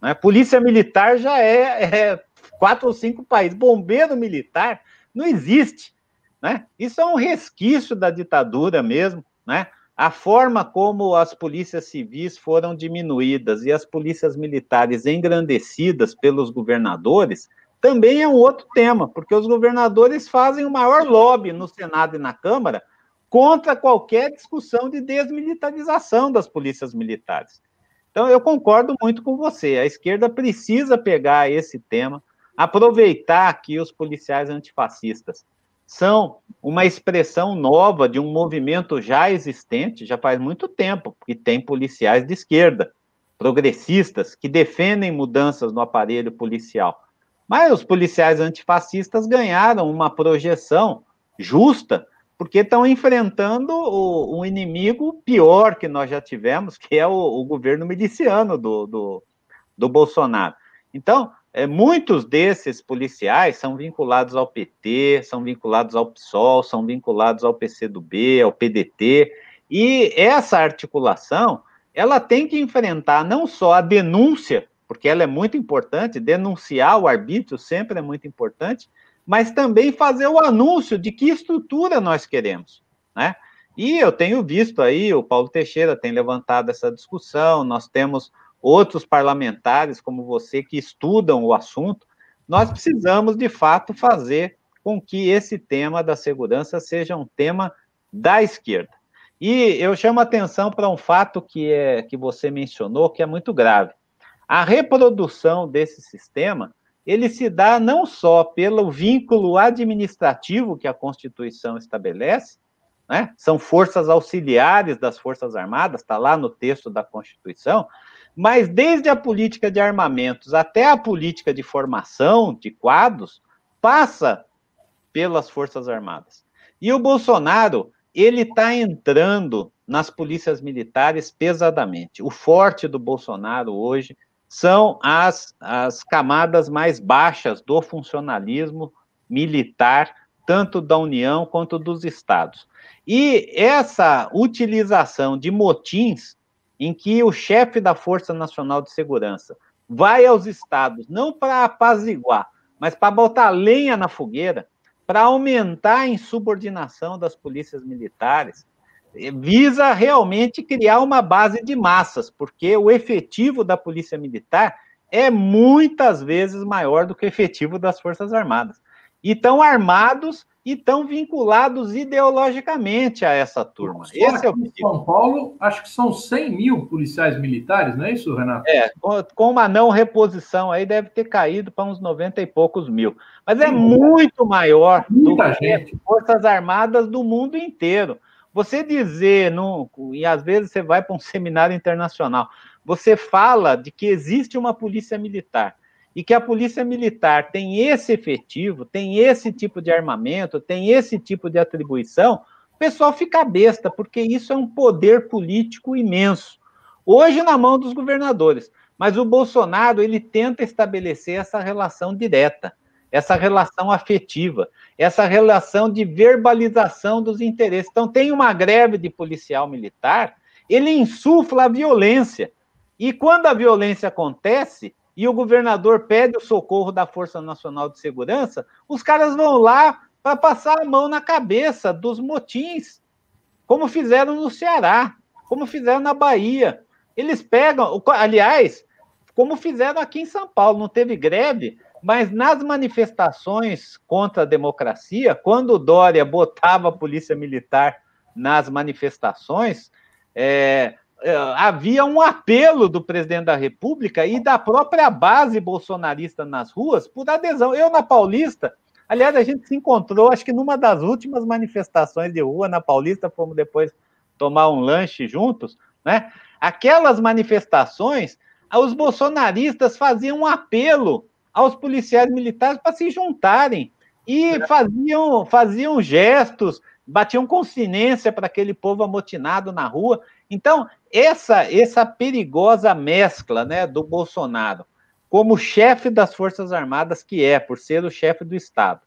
Né? Polícia militar já é 4 ou 5 países. Bombeiro militar não existe. Né? Isso é um resquício da ditadura mesmo, né? A forma como as polícias civis foram diminuídas e as polícias militares engrandecidas pelos governadores também é um outro tema, porque os governadores fazem o maior lobby no Senado e na Câmara contra qualquer discussão de desmilitarização das polícias militares. Então, eu concordo muito com você, a esquerda precisa pegar esse tema, aproveitar que os policiais antifascistas são uma expressão nova de um movimento já existente, já faz muito tempo, que tem policiais de esquerda, progressistas, que defendem mudanças no aparelho policial. Mas os policiais antifascistas ganharam uma projeção justa, porque estão enfrentando um inimigo pior que nós já tivemos, que é o governo miliciano do Bolsonaro. Então, muitos desses policiais são vinculados ao PT, são vinculados ao PSOL, são vinculados ao PCdoB, ao PDT, e essa articulação, ela tem que enfrentar não só a denúncia, porque ela é muito importante, denunciar o arbítrio sempre é muito importante, mas também fazer o anúncio de que estrutura nós queremos, né? E eu tenho visto aí, o Paulo Teixeira tem levantado essa discussão, nós temos outros parlamentares como você que estudam o assunto, nós precisamos, de fato, fazer com que esse tema da segurança seja um tema da esquerda. E eu chamo a atenção para um fato que você mencionou, que é muito grave. A reprodução desse sistema, ele se dá não só pelo vínculo administrativo que a Constituição estabelece, né? São forças auxiliares das Forças Armadas, está lá no texto da Constituição, mas desde a política de armamentos até a política de formação de quadros, passa pelas Forças Armadas. E o Bolsonaro, ele está entrando nas polícias militares pesadamente. O forte do Bolsonaro hoje são as camadas mais baixas do funcionalismo militar, tanto da União quanto dos estados. E essa utilização de motins em que o chefe da Força Nacional de Segurança vai aos estados, não para apaziguar, mas para botar lenha na fogueira, para aumentar a insubordinação das polícias militares, visa realmente criar uma base de massas, porque o efetivo da Polícia Militar é muitas vezes maior do que o efetivo das Forças Armadas. E estão armados e estão vinculados ideologicamente a essa turma. Esse é o objetivo. Em São Paulo, acho que são 100 mil policiais militares, não é isso, Renato? Com uma não reposição aí deve ter caído para uns 90 e poucos mil. Mas é muito maior do que as Forças Armadas do mundo inteiro. Você dizer, e às vezes você vai para um seminário internacional, você fala de que existe uma polícia militar, e que a polícia militar tem esse efetivo, tem esse tipo de armamento, tem esse tipo de atribuição, o pessoal fica besta, porque isso é um poder político imenso. Hoje na mão dos governadores, mas o Bolsonaro, ele tenta estabelecer essa relação direta, essa relação afetiva, essa relação de verbalização dos interesses. Então tem uma greve de policial militar, ele insufla a violência, e quando a violência acontece, e o governador pede o socorro da Força Nacional de Segurança, os caras vão lá para passar a mão na cabeça dos motins, como fizeram no Ceará, como fizeram na Bahia. Eles pegam, aliás, como fizeram aqui em São Paulo, não teve greve, mas nas manifestações contra a democracia, quando o Dória botava a polícia militar nas manifestações, havia um apelo do presidente da República e da própria base bolsonarista nas ruas por adesão. Eu, na Paulista, aliás, a gente se encontrou, acho que numa das últimas manifestações de rua na Paulista, fomos depois tomar um lanche juntos, né? Aquelas manifestações, os bolsonaristas faziam um apelo aos policiais militares para se juntarem e faziam gestos, batiam consciência para aquele povo amotinado na rua. Então, essa perigosa mescla, né, do Bolsonaro como chefe das Forças Armadas, que por ser o chefe do Estado,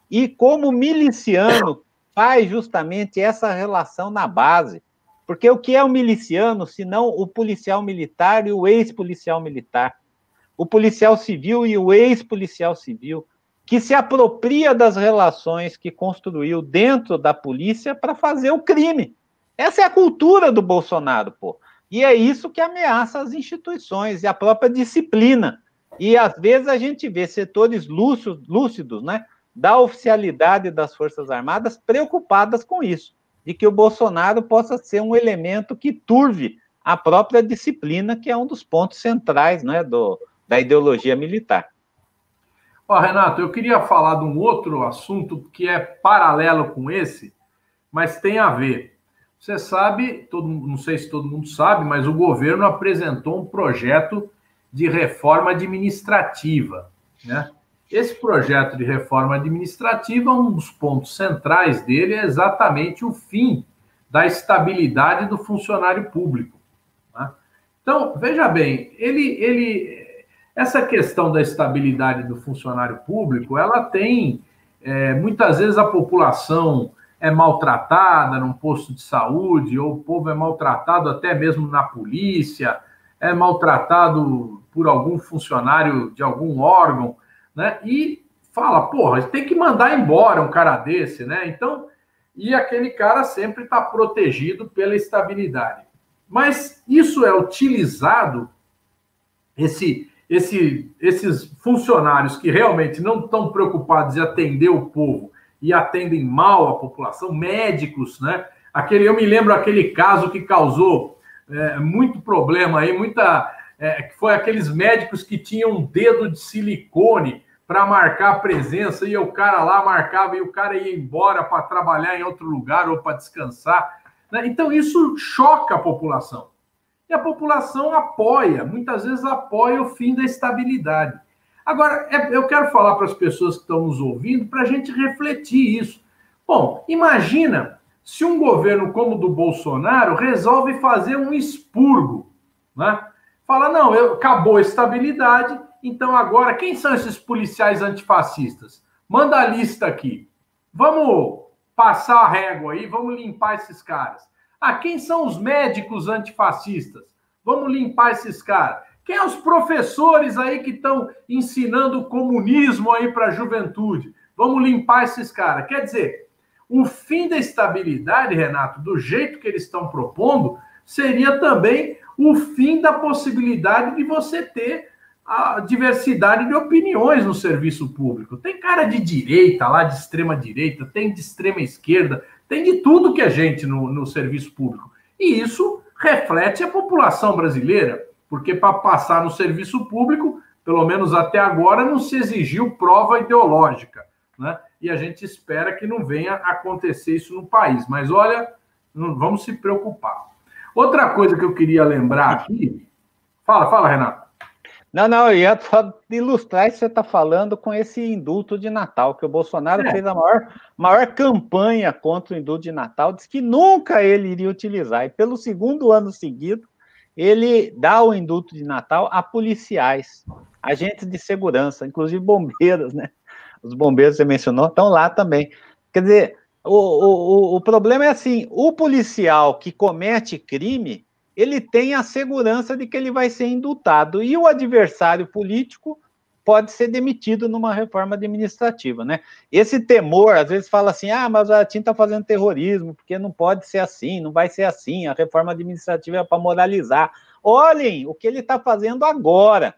e como miliciano, faz justamente essa relação na base. Porque o que é o miliciano, se não o policial militar e o ex-policial militar? O policial civil e o ex-policial civil, que se apropria das relações que construiu dentro da polícia para fazer o crime. Essa é a cultura do Bolsonaro, pô. E é isso que ameaça as instituições e a própria disciplina. E, às vezes, a gente vê setores lúcidos, né, da oficialidade das Forças Armadas preocupadas com isso, de que o Bolsonaro possa ser um elemento que turve a própria disciplina, que é um dos pontos centrais, né, da ideologia militar. Renato, eu queria falar de um outro assunto que é paralelo com esse, mas tem a ver. Você sabe, não sei se todo mundo sabe, mas o governo apresentou um projeto de reforma administrativa, né? Esse projeto de reforma administrativa, um dos pontos centrais dele é exatamente o fim da estabilidade do funcionário público, né? Então, veja bem, essa questão da estabilidade do funcionário público, ela tem, muitas vezes a população é maltratada num posto de saúde, ou o povo é maltratado até mesmo na polícia, é maltratado por algum funcionário de algum órgão, né? E fala, porra, tem que mandar embora um cara desse, né? Então, e aquele cara sempre está protegido pela estabilidade. Mas isso é utilizado, esses funcionários que realmente não estão preocupados em atender o povo e atendem mal a população, médicos, né? Eu me lembro aquele caso que causou muito problema aí, que foi aqueles médicos que tinham um dedo de silicone para marcar a presença, e o cara lá marcava e o cara ia embora para trabalhar em outro lugar ou para descansar, né? Então isso choca a população. E a população muitas vezes apoia o fim da estabilidade. Agora, eu quero falar para as pessoas que estão nos ouvindo para a gente refletir isso. Bom, imagina se um governo como o do Bolsonaro resolve fazer um expurgo, né? fala, não, acabou a estabilidade, então agora, quem são esses policiais antifascistas? Manda a lista aqui. Vamos passar a régua aí, vamos limpar esses caras. Ah, quem são os médicos antifascistas? Vamos limpar esses caras. Quem são os professores aí que estão ensinando o comunismo aí para a juventude? Vamos limpar esses caras. Quer dizer, o fim da estabilidade, Renato, do jeito que eles estão propondo, seria também o fim da possibilidade de você ter a diversidade de opiniões no serviço público. Tem cara de direita lá, de extrema direita, tem de extrema esquerda, tem de tudo que é gente no serviço público. E isso reflete a população brasileira, porque para passar no serviço público, pelo menos até agora, não se exigiu prova ideológica, né? E a gente espera que não venha acontecer isso no país. Mas olha, não vamos se preocupar. Outra coisa que eu queria lembrar aqui... Fala, Renato. Não, eu ia só ilustrar isso que você está falando com esse indulto de Natal, que o Bolsonaro fez a maior campanha contra o indulto de Natal, disse que nunca ele iria utilizar, e pelo segundo ano seguido, ele dá o indulto de Natal a policiais, agentes de segurança, inclusive bombeiros, né? Os bombeiros que você mencionou estão lá também. Quer dizer, o problema é assim, o policial que comete crime, ele tem a segurança de que ele vai ser indultado, e o adversário político pode ser demitido numa reforma administrativa, né? Esse temor, às vezes fala assim, mas a TIM está fazendo terrorismo, porque não pode ser assim, não vai ser assim, a reforma administrativa é para moralizar. Olhem o que ele está fazendo agora.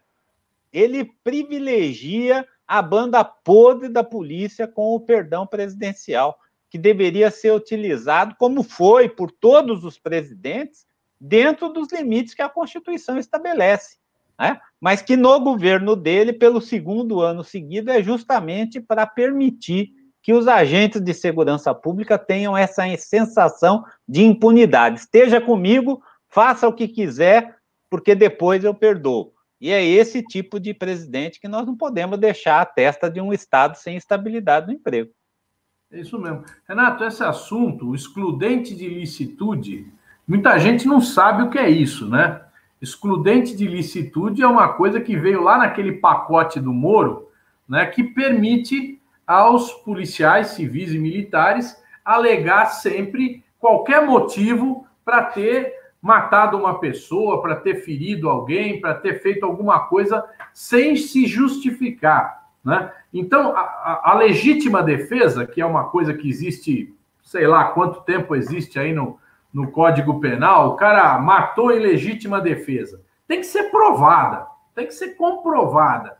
Ele privilegia a banda podre da polícia com o perdão presidencial, que deveria ser utilizado, como foi por todos os presidentes, dentro dos limites que a Constituição estabelece, né? Mas que no governo dele, pelo segundo ano seguido, é justamente para permitir que os agentes de segurança pública tenham essa sensação de impunidade. Esteja comigo, faça o que quiser, porque depois eu perdoo. E é esse tipo de presidente que nós não podemos deixar à testa de um Estado sem estabilidade no emprego. É isso mesmo. Renato, esse assunto, o excludente de licitude, muita gente não sabe o que é isso, né? Excludente de licitude é uma coisa que veio lá naquele pacote do Moro, né, que permite aos policiais civis e militares alegar sempre qualquer motivo para ter matado uma pessoa, para ter ferido alguém, para ter feito alguma coisa sem se justificar, né? Então, a legítima defesa, que é uma coisa que existe, sei lá quanto tempo existe aí no Código Penal, o cara matou em legítima defesa. Tem que ser provada, tem que ser comprovada.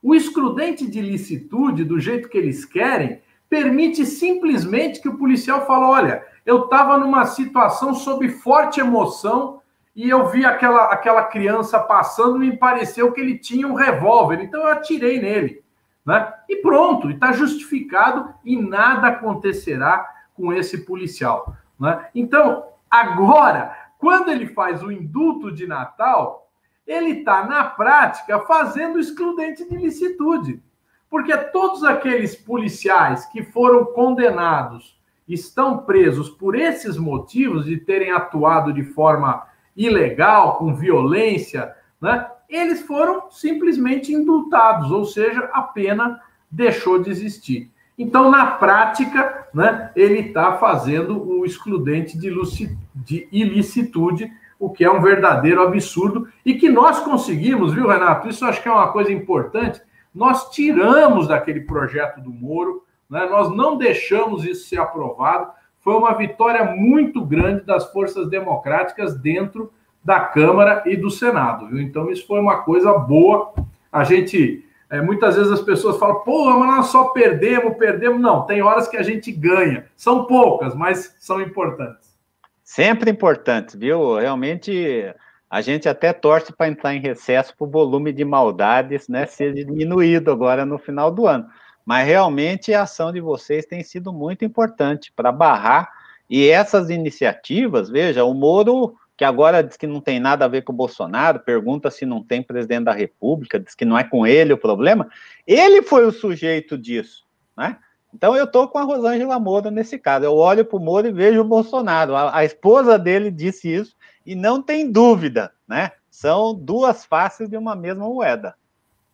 O excludente de licitude, do jeito que eles querem, permite simplesmente que o policial fale, olha, eu estava numa situação sob forte emoção e eu vi aquela criança passando e me pareceu que ele tinha um revólver, então eu atirei nele, né? E pronto, está justificado e nada acontecerá com esse policial, né? Então, agora, quando ele faz o indulto de Natal, ele está, na prática, fazendo o excludente de licitude. Porque todos aqueles policiais que foram condenados estão presos por esses motivos de terem atuado de forma ilegal, com violência, né? Eles foram simplesmente indultados, ou seja, a pena deixou de existir. Então, na prática, né, ele está fazendo o excludente de ilicitude, o que é um verdadeiro absurdo, e que nós conseguimos, viu, Renato? Isso acho que é uma coisa importante. Nós tiramos daquele projeto do Moro, né, nós não deixamos isso ser aprovado. Foi uma vitória muito grande das forças democráticas dentro da Câmara e do Senado, viu? Então, isso foi uma coisa boa. A gente... muitas vezes as pessoas falam, mas nós só perdemos. Não, tem horas que a gente ganha. São poucas, mas são importantes. Sempre importantes, viu? Realmente, a gente até torce para entrar em recesso para o volume de maldades, né, ser diminuído agora no final do ano. Mas realmente a ação de vocês tem sido muito importante para barrar. E essas iniciativas, veja, o Moro, que agora diz que não tem nada a ver com o Bolsonaro, pergunta se não tem presidente da República, diz que não é com ele o problema, ele foi o sujeito disso, né? Então eu estou com a Rosângela Moro nesse caso, eu olho para o Moro e vejo o Bolsonaro, a esposa dele disse isso, e não tem dúvida, né? são duas faces de uma mesma moeda.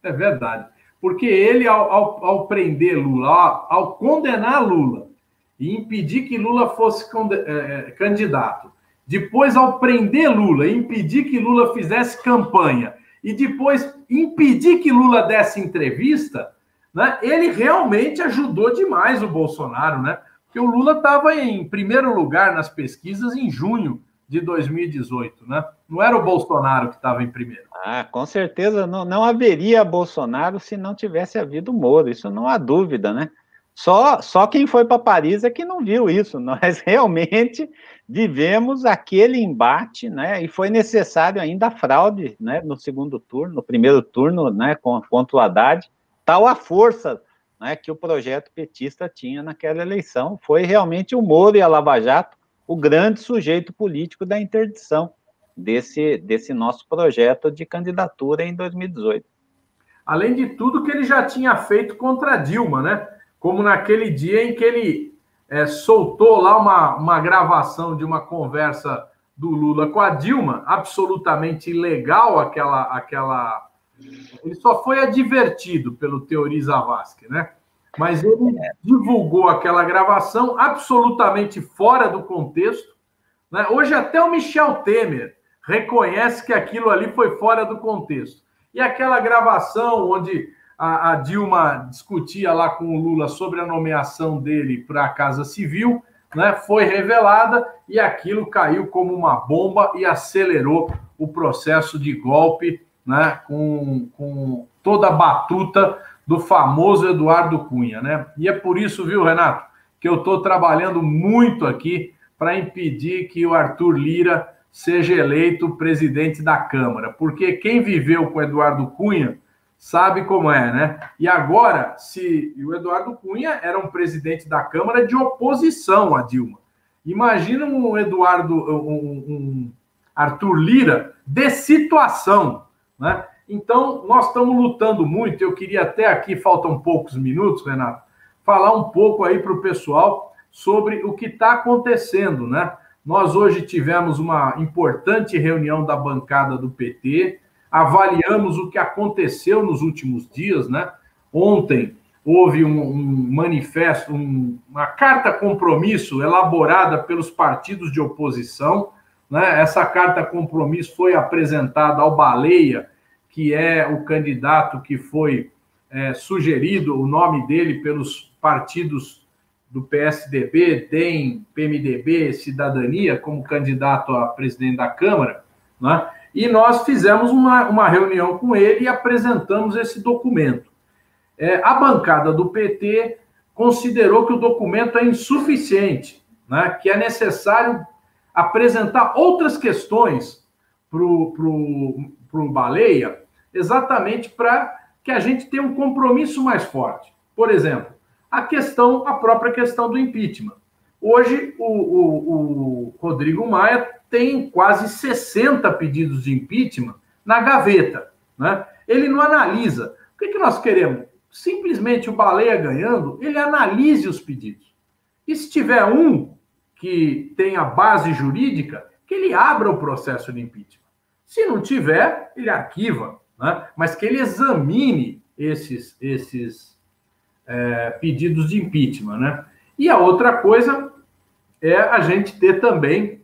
É verdade. Porque ele, ao prender Lula, ao condenar Lula e impedir que Lula fosse candidato, depois ao prender Lula e impedir que Lula fizesse campanha, e depois impedir que Lula desse entrevista, né, ele realmente ajudou demais o Bolsonaro, né? Porque o Lula estava em primeiro lugar nas pesquisas em junho de 2018, né? Não era o Bolsonaro que estava em primeiro. Ah, com certeza não haveria Bolsonaro se não tivesse havido Moro, isso não há dúvida, né? Só quem foi para Paris é que não viu isso. Nós realmente vivemos aquele embate, né? E foi necessário ainda a fraude, né? No segundo turno, no primeiro turno, né? Contra o Haddad, tal a força, né? Que o projeto petista tinha naquela eleição. Foi realmente o Moro e a Lava Jato o grande sujeito político da interdição desse nosso projeto de candidatura em 2018. Além de tudo que ele já tinha feito contra a Dilma, né? Como naquele dia em que ele soltou lá uma gravação de uma conversa do Lula com a Dilma, absolutamente ilegal aquela... Ele só foi advertido pelo Teori Zavascki, né? Mas ele divulgou aquela gravação absolutamente fora do contexto, né? Hoje até o Michel Temer reconhece que aquilo ali foi fora do contexto. E aquela gravação onde a Dilma discutia lá com o Lula sobre a nomeação dele para a Casa Civil, né, foi revelada e aquilo caiu como uma bomba e acelerou o processo de golpe, né, com toda a batuta do famoso Eduardo Cunha, né? E é por isso, viu, Renato, que eu estou trabalhando muito aqui para impedir que o Arthur Lira seja eleito presidente da Câmara, porque quem viveu com o Eduardo Cunha sabe como é, né? E agora, se o Eduardo Cunha era um presidente da Câmara de oposição a Dilma, imagina um Arthur Lira de situação, né? Então, nós estamos lutando muito. Eu queria até aqui, faltam poucos minutos, Renato, falar um pouco aí para o pessoal sobre o que está acontecendo, né? Nós hoje tivemos uma importante reunião da bancada do PT, avaliamos o que aconteceu nos últimos dias, né? Ontem houve um manifesto, uma carta compromisso elaborada pelos partidos de oposição, né? Essa carta compromisso foi apresentada ao Baleia, que é o candidato que foi sugerido, o nome dele, pelos partidos do PSDB, DEM, PMDB, Cidadania, como candidato a presidente da Câmara, né? E nós fizemos uma reunião com ele e apresentamos esse documento. A bancada do PT considerou que o documento é insuficiente, né? Que é necessário apresentar outras questões para o Baleia, exatamente para que a gente tenha um compromisso mais forte. Por exemplo, a própria questão do impeachment. Hoje, o Rodrigo Maia tem quase 60 pedidos de impeachment na gaveta, né? Ele não analisa. O que nós queremos? Simplesmente o Baleia ganhando, ele analise os pedidos. E se tiver um que tenha base jurídica, que ele abra o processo de impeachment. Se não tiver, ele arquiva, né? Mas que ele examine esses pedidos de impeachment, né? E a outra coisa é a gente ter também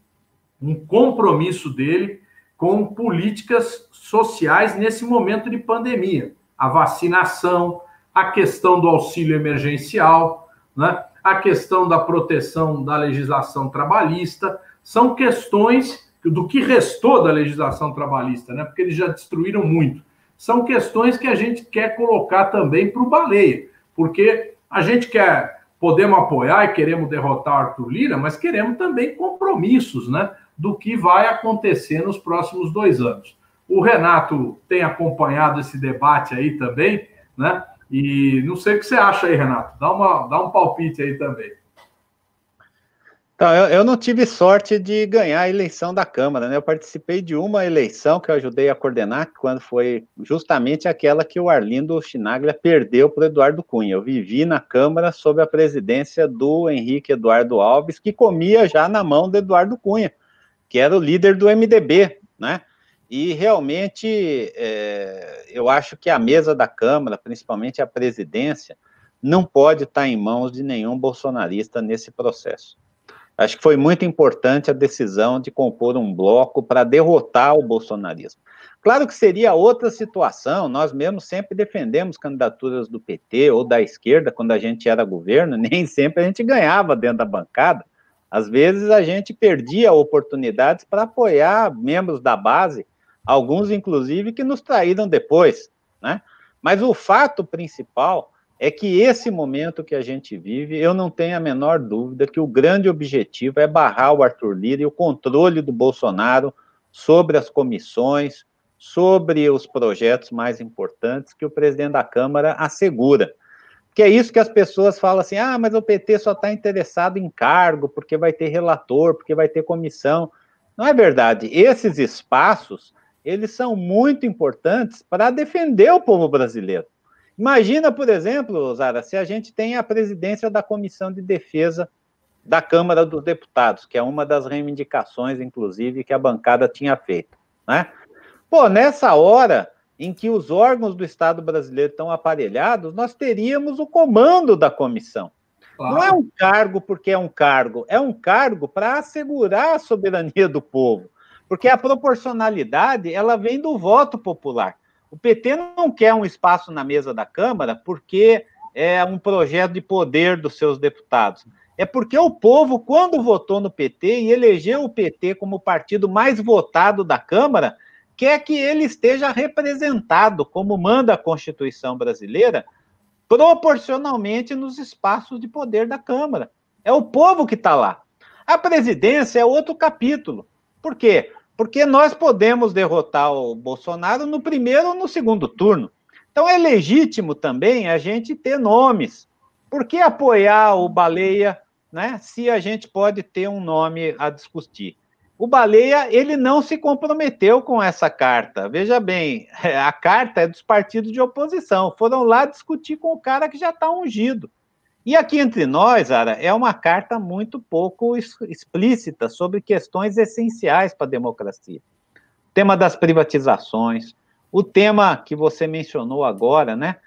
um compromisso dele com políticas sociais nesse momento de pandemia. A vacinação, a questão do auxílio emergencial, né? A questão da proteção da legislação trabalhista, são questões do que restou da legislação trabalhista, né? Porque eles já destruíram muito. São questões que a gente quer colocar também para o Baleia, porque a gente podemos apoiar e queremos derrotar o Arthur Lira, mas queremos também compromissos, né, do que vai acontecer nos próximos 2 anos. O Renato tem acompanhado esse debate aí também, né? E não sei o que você acha aí, Renato. Dá um palpite aí também. Então, eu não tive sorte de ganhar a eleição da Câmara, né? Eu participei de uma eleição que eu ajudei a coordenar, quando foi justamente aquela que o Arlindo Chinaglia perdeu para o Eduardo Cunha. Eu vivi na Câmara sob a presidência do Henrique Eduardo Alves, que comia já na mão do Eduardo Cunha, que era o líder do MDB, né? E realmente eu acho que a mesa da Câmara, principalmente a presidência, não pode estar em mãos de nenhum bolsonarista nesse processo. Acho que foi muito importante a decisão de compor um bloco para derrotar o bolsonarismo. Claro que seria outra situação, nós mesmos sempre defendemos candidaturas do PT ou da esquerda quando a gente era governo, nem sempre a gente ganhava dentro da bancada. Às vezes a gente perdia oportunidades para apoiar membros da base, alguns inclusive que nos traíram depois, né? Mas o fato principal é que esse momento que a gente vive, eu não tenho a menor dúvida que o grande objetivo é barrar o Arthur Lira e o controle do Bolsonaro sobre as comissões, sobre os projetos mais importantes que o presidente da Câmara assegura. Que é isso que as pessoas falam assim, mas o PT só está interessado em cargo, porque vai ter relator, porque vai ter comissão. Não é verdade. Esses espaços, eles são muito importantes para defender o povo brasileiro. Imagina, por exemplo, Zara, se a gente tem a presidência da Comissão de Defesa da Câmara dos Deputados, que é uma das reivindicações, inclusive, que a bancada tinha feito, né? Pô, nessa hora em que os órgãos do Estado brasileiro estão aparelhados, nós teríamos o comando da comissão. Claro. Não é um cargo porque é um cargo para assegurar a soberania do povo, porque a proporcionalidade, ela vem do voto popular. O PT não quer um espaço na mesa da Câmara porque é um projeto de poder dos seus deputados. É porque o povo, quando votou no PT e elegeu o PT como o partido mais votado da Câmara, quer que ele esteja representado, como manda a Constituição brasileira, proporcionalmente nos espaços de poder da Câmara. É o povo que está lá. A presidência é outro capítulo. Por quê? Porque nós podemos derrotar o Bolsonaro no primeiro ou no segundo turno. Então é legítimo também a gente ter nomes. Por que apoiar o Baleia, né, se a gente pode ter um nome a discutir? O Baleia, ele não se comprometeu com essa carta. Veja bem, a carta é dos partidos de oposição. Foram lá discutir com o cara que já está ungido. E aqui entre nós, Ara, é uma carta muito pouco explícita sobre questões essenciais para a democracia. O tema das privatizações, o tema que você mencionou agora, né?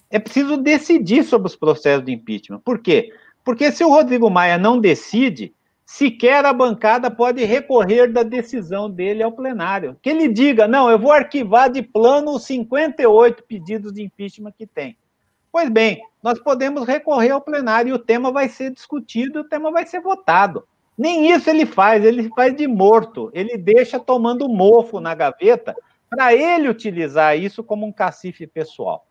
É preciso decidir sobre os processos de impeachment. Por quê? Porque se o Rodrigo Maia não decide, sequer a bancada pode recorrer da decisão dele ao plenário. Que ele diga, não, eu vou arquivar de plano os 58 pedidos de impeachment que tem. Pois bem, nós podemos recorrer ao plenário e o tema vai ser discutido, o tema vai ser votado. Nem isso ele faz de morto, ele deixa tomando mofo na gaveta para ele utilizar isso como um cacife pessoal.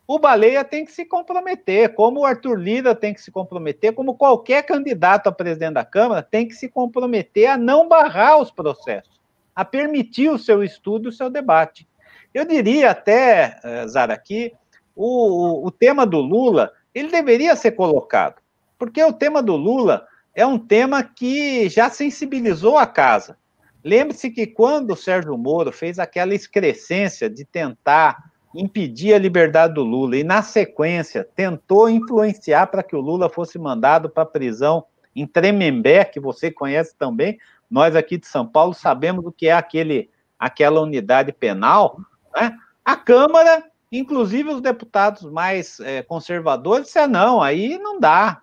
O Baleia tem que se comprometer, como o Arthur Lira tem que se comprometer, como qualquer candidato a presidente da Câmara tem que se comprometer a não barrar os processos, a permitir o seu estudo, o seu debate. Eu diria até, Zara, que o tema do Lula, ele deveria ser colocado, porque o tema do Lula é um tema que já sensibilizou a casa. Lembre-se que quando o Sérgio Moro fez aquela excrescência de tentar impedir a liberdade do Lula e, na sequência, tentou influenciar para que o Lula fosse mandado para a prisão em Tremembé, que você conhece também, nós aqui de São Paulo sabemos o que é aquela unidade penal, né? A Câmara, inclusive os deputados mais conservadores, disseram, não, aí não dá,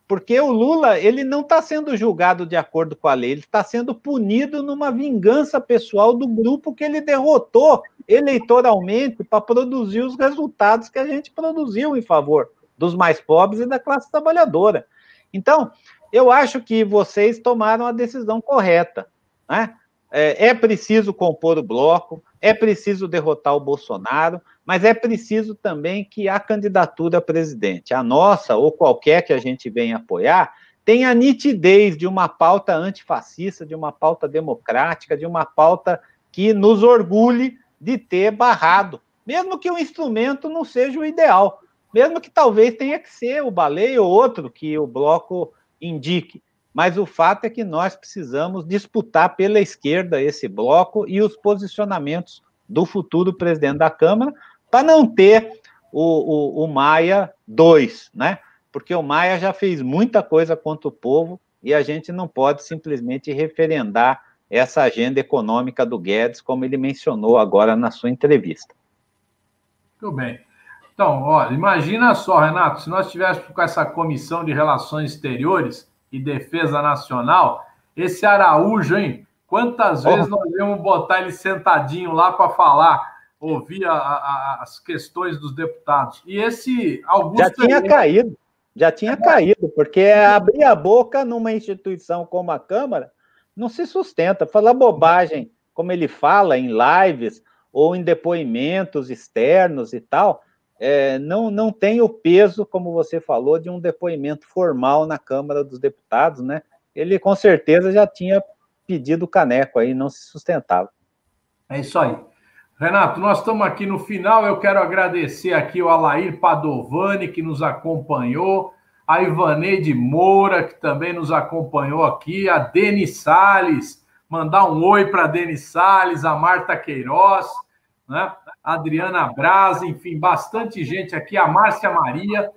porque o Lula, ele não está sendo julgado de acordo com a lei, ele está sendo punido numa vingança pessoal do grupo que ele derrotou eleitoralmente para produzir os resultados que a gente produziu em favor dos mais pobres e da classe trabalhadora. Então, eu acho que vocês tomaram a decisão correta, né? É preciso compor o bloco, é preciso derrotar o Bolsonaro, mas é preciso também que a candidatura a presidente, a nossa ou qualquer que a gente venha apoiar, tenha a nitidez de uma pauta antifascista, de uma pauta democrática, de uma pauta que nos orgulhe de ter barrado, mesmo que o instrumento não seja o ideal, mesmo que talvez tenha que ser o Baleia ou outro que o bloco indique. Mas o fato é que nós precisamos disputar pela esquerda esse bloco e os posicionamentos do futuro presidente da Câmara para não ter o Maia 2, né? Porque o Maia já fez muita coisa contra o povo e a gente não pode simplesmente referendar essa agenda econômica do Guedes, como ele mencionou agora na sua entrevista. Muito bem. Então, olha, imagina só, Renato, se nós estivéssemos com essa Comissão de Relações Exteriores e Defesa Nacional, esse Araújo, hein? Quantas vezes nós íamos botar ele sentadinho lá para falar, ouvir as questões dos deputados? E esse Augusto... Já tinha caído, porque abrir a boca numa instituição como a Câmara não se sustenta. Falar bobagem, como ele fala em lives ou em depoimentos externos e tal, não tem o peso, como você falou, de um depoimento formal na Câmara dos Deputados, né? Ele, com certeza, já tinha pedido o caneco aí, não se sustentava. É isso aí. Renato, nós estamos aqui no final, eu quero agradecer aqui o Alair Padovani, que nos acompanhou, a Ivaneide Moura, que também nos acompanhou aqui, a Deni Salles, mandar um oi para a Deni Salles, a Marta Queiroz, né? A Adriana Braz, enfim, bastante gente aqui, a Márcia Maria,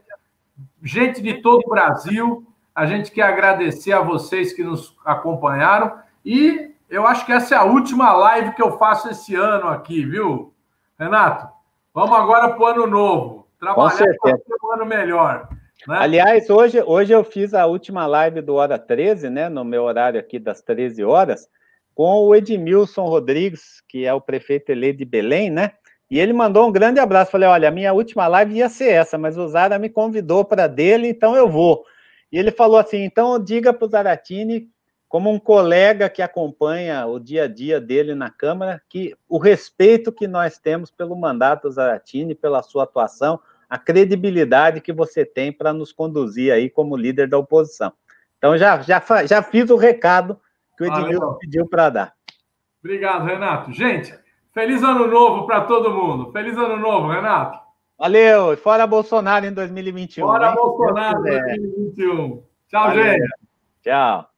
gente de todo o Brasil. A gente quer agradecer a vocês que nos acompanharam e eu acho que essa é a última live que eu faço esse ano aqui, viu, Renato? Vamos agora para o ano novo, trabalhar para ter um ano melhor. Né? Aliás, hoje eu fiz a última live do Hora 13, né, no meu horário aqui das 13 horas, com o Edmilson Rodrigues, que é o prefeito eleito de Belém, né? E ele mandou um grande abraço. Falei, olha, a minha última live ia ser essa, mas o Zara me convidou para dele, então eu vou. E ele falou assim, então diga para o Zaratini, como um colega que acompanha o dia a dia dele na Câmara, que o respeito que nós temos pelo mandato do Zaratini, pela sua atuação, a credibilidade que você tem para nos conduzir aí como líder da oposição. Então, já fiz o recado que o Edmilson pediu para dar. Obrigado, Renato. Gente, feliz ano novo para todo mundo. Feliz ano novo, Renato. Valeu. Fora Bolsonaro em 2021. Fora Bolsonaro em 2021. Tchau, gente. Tchau.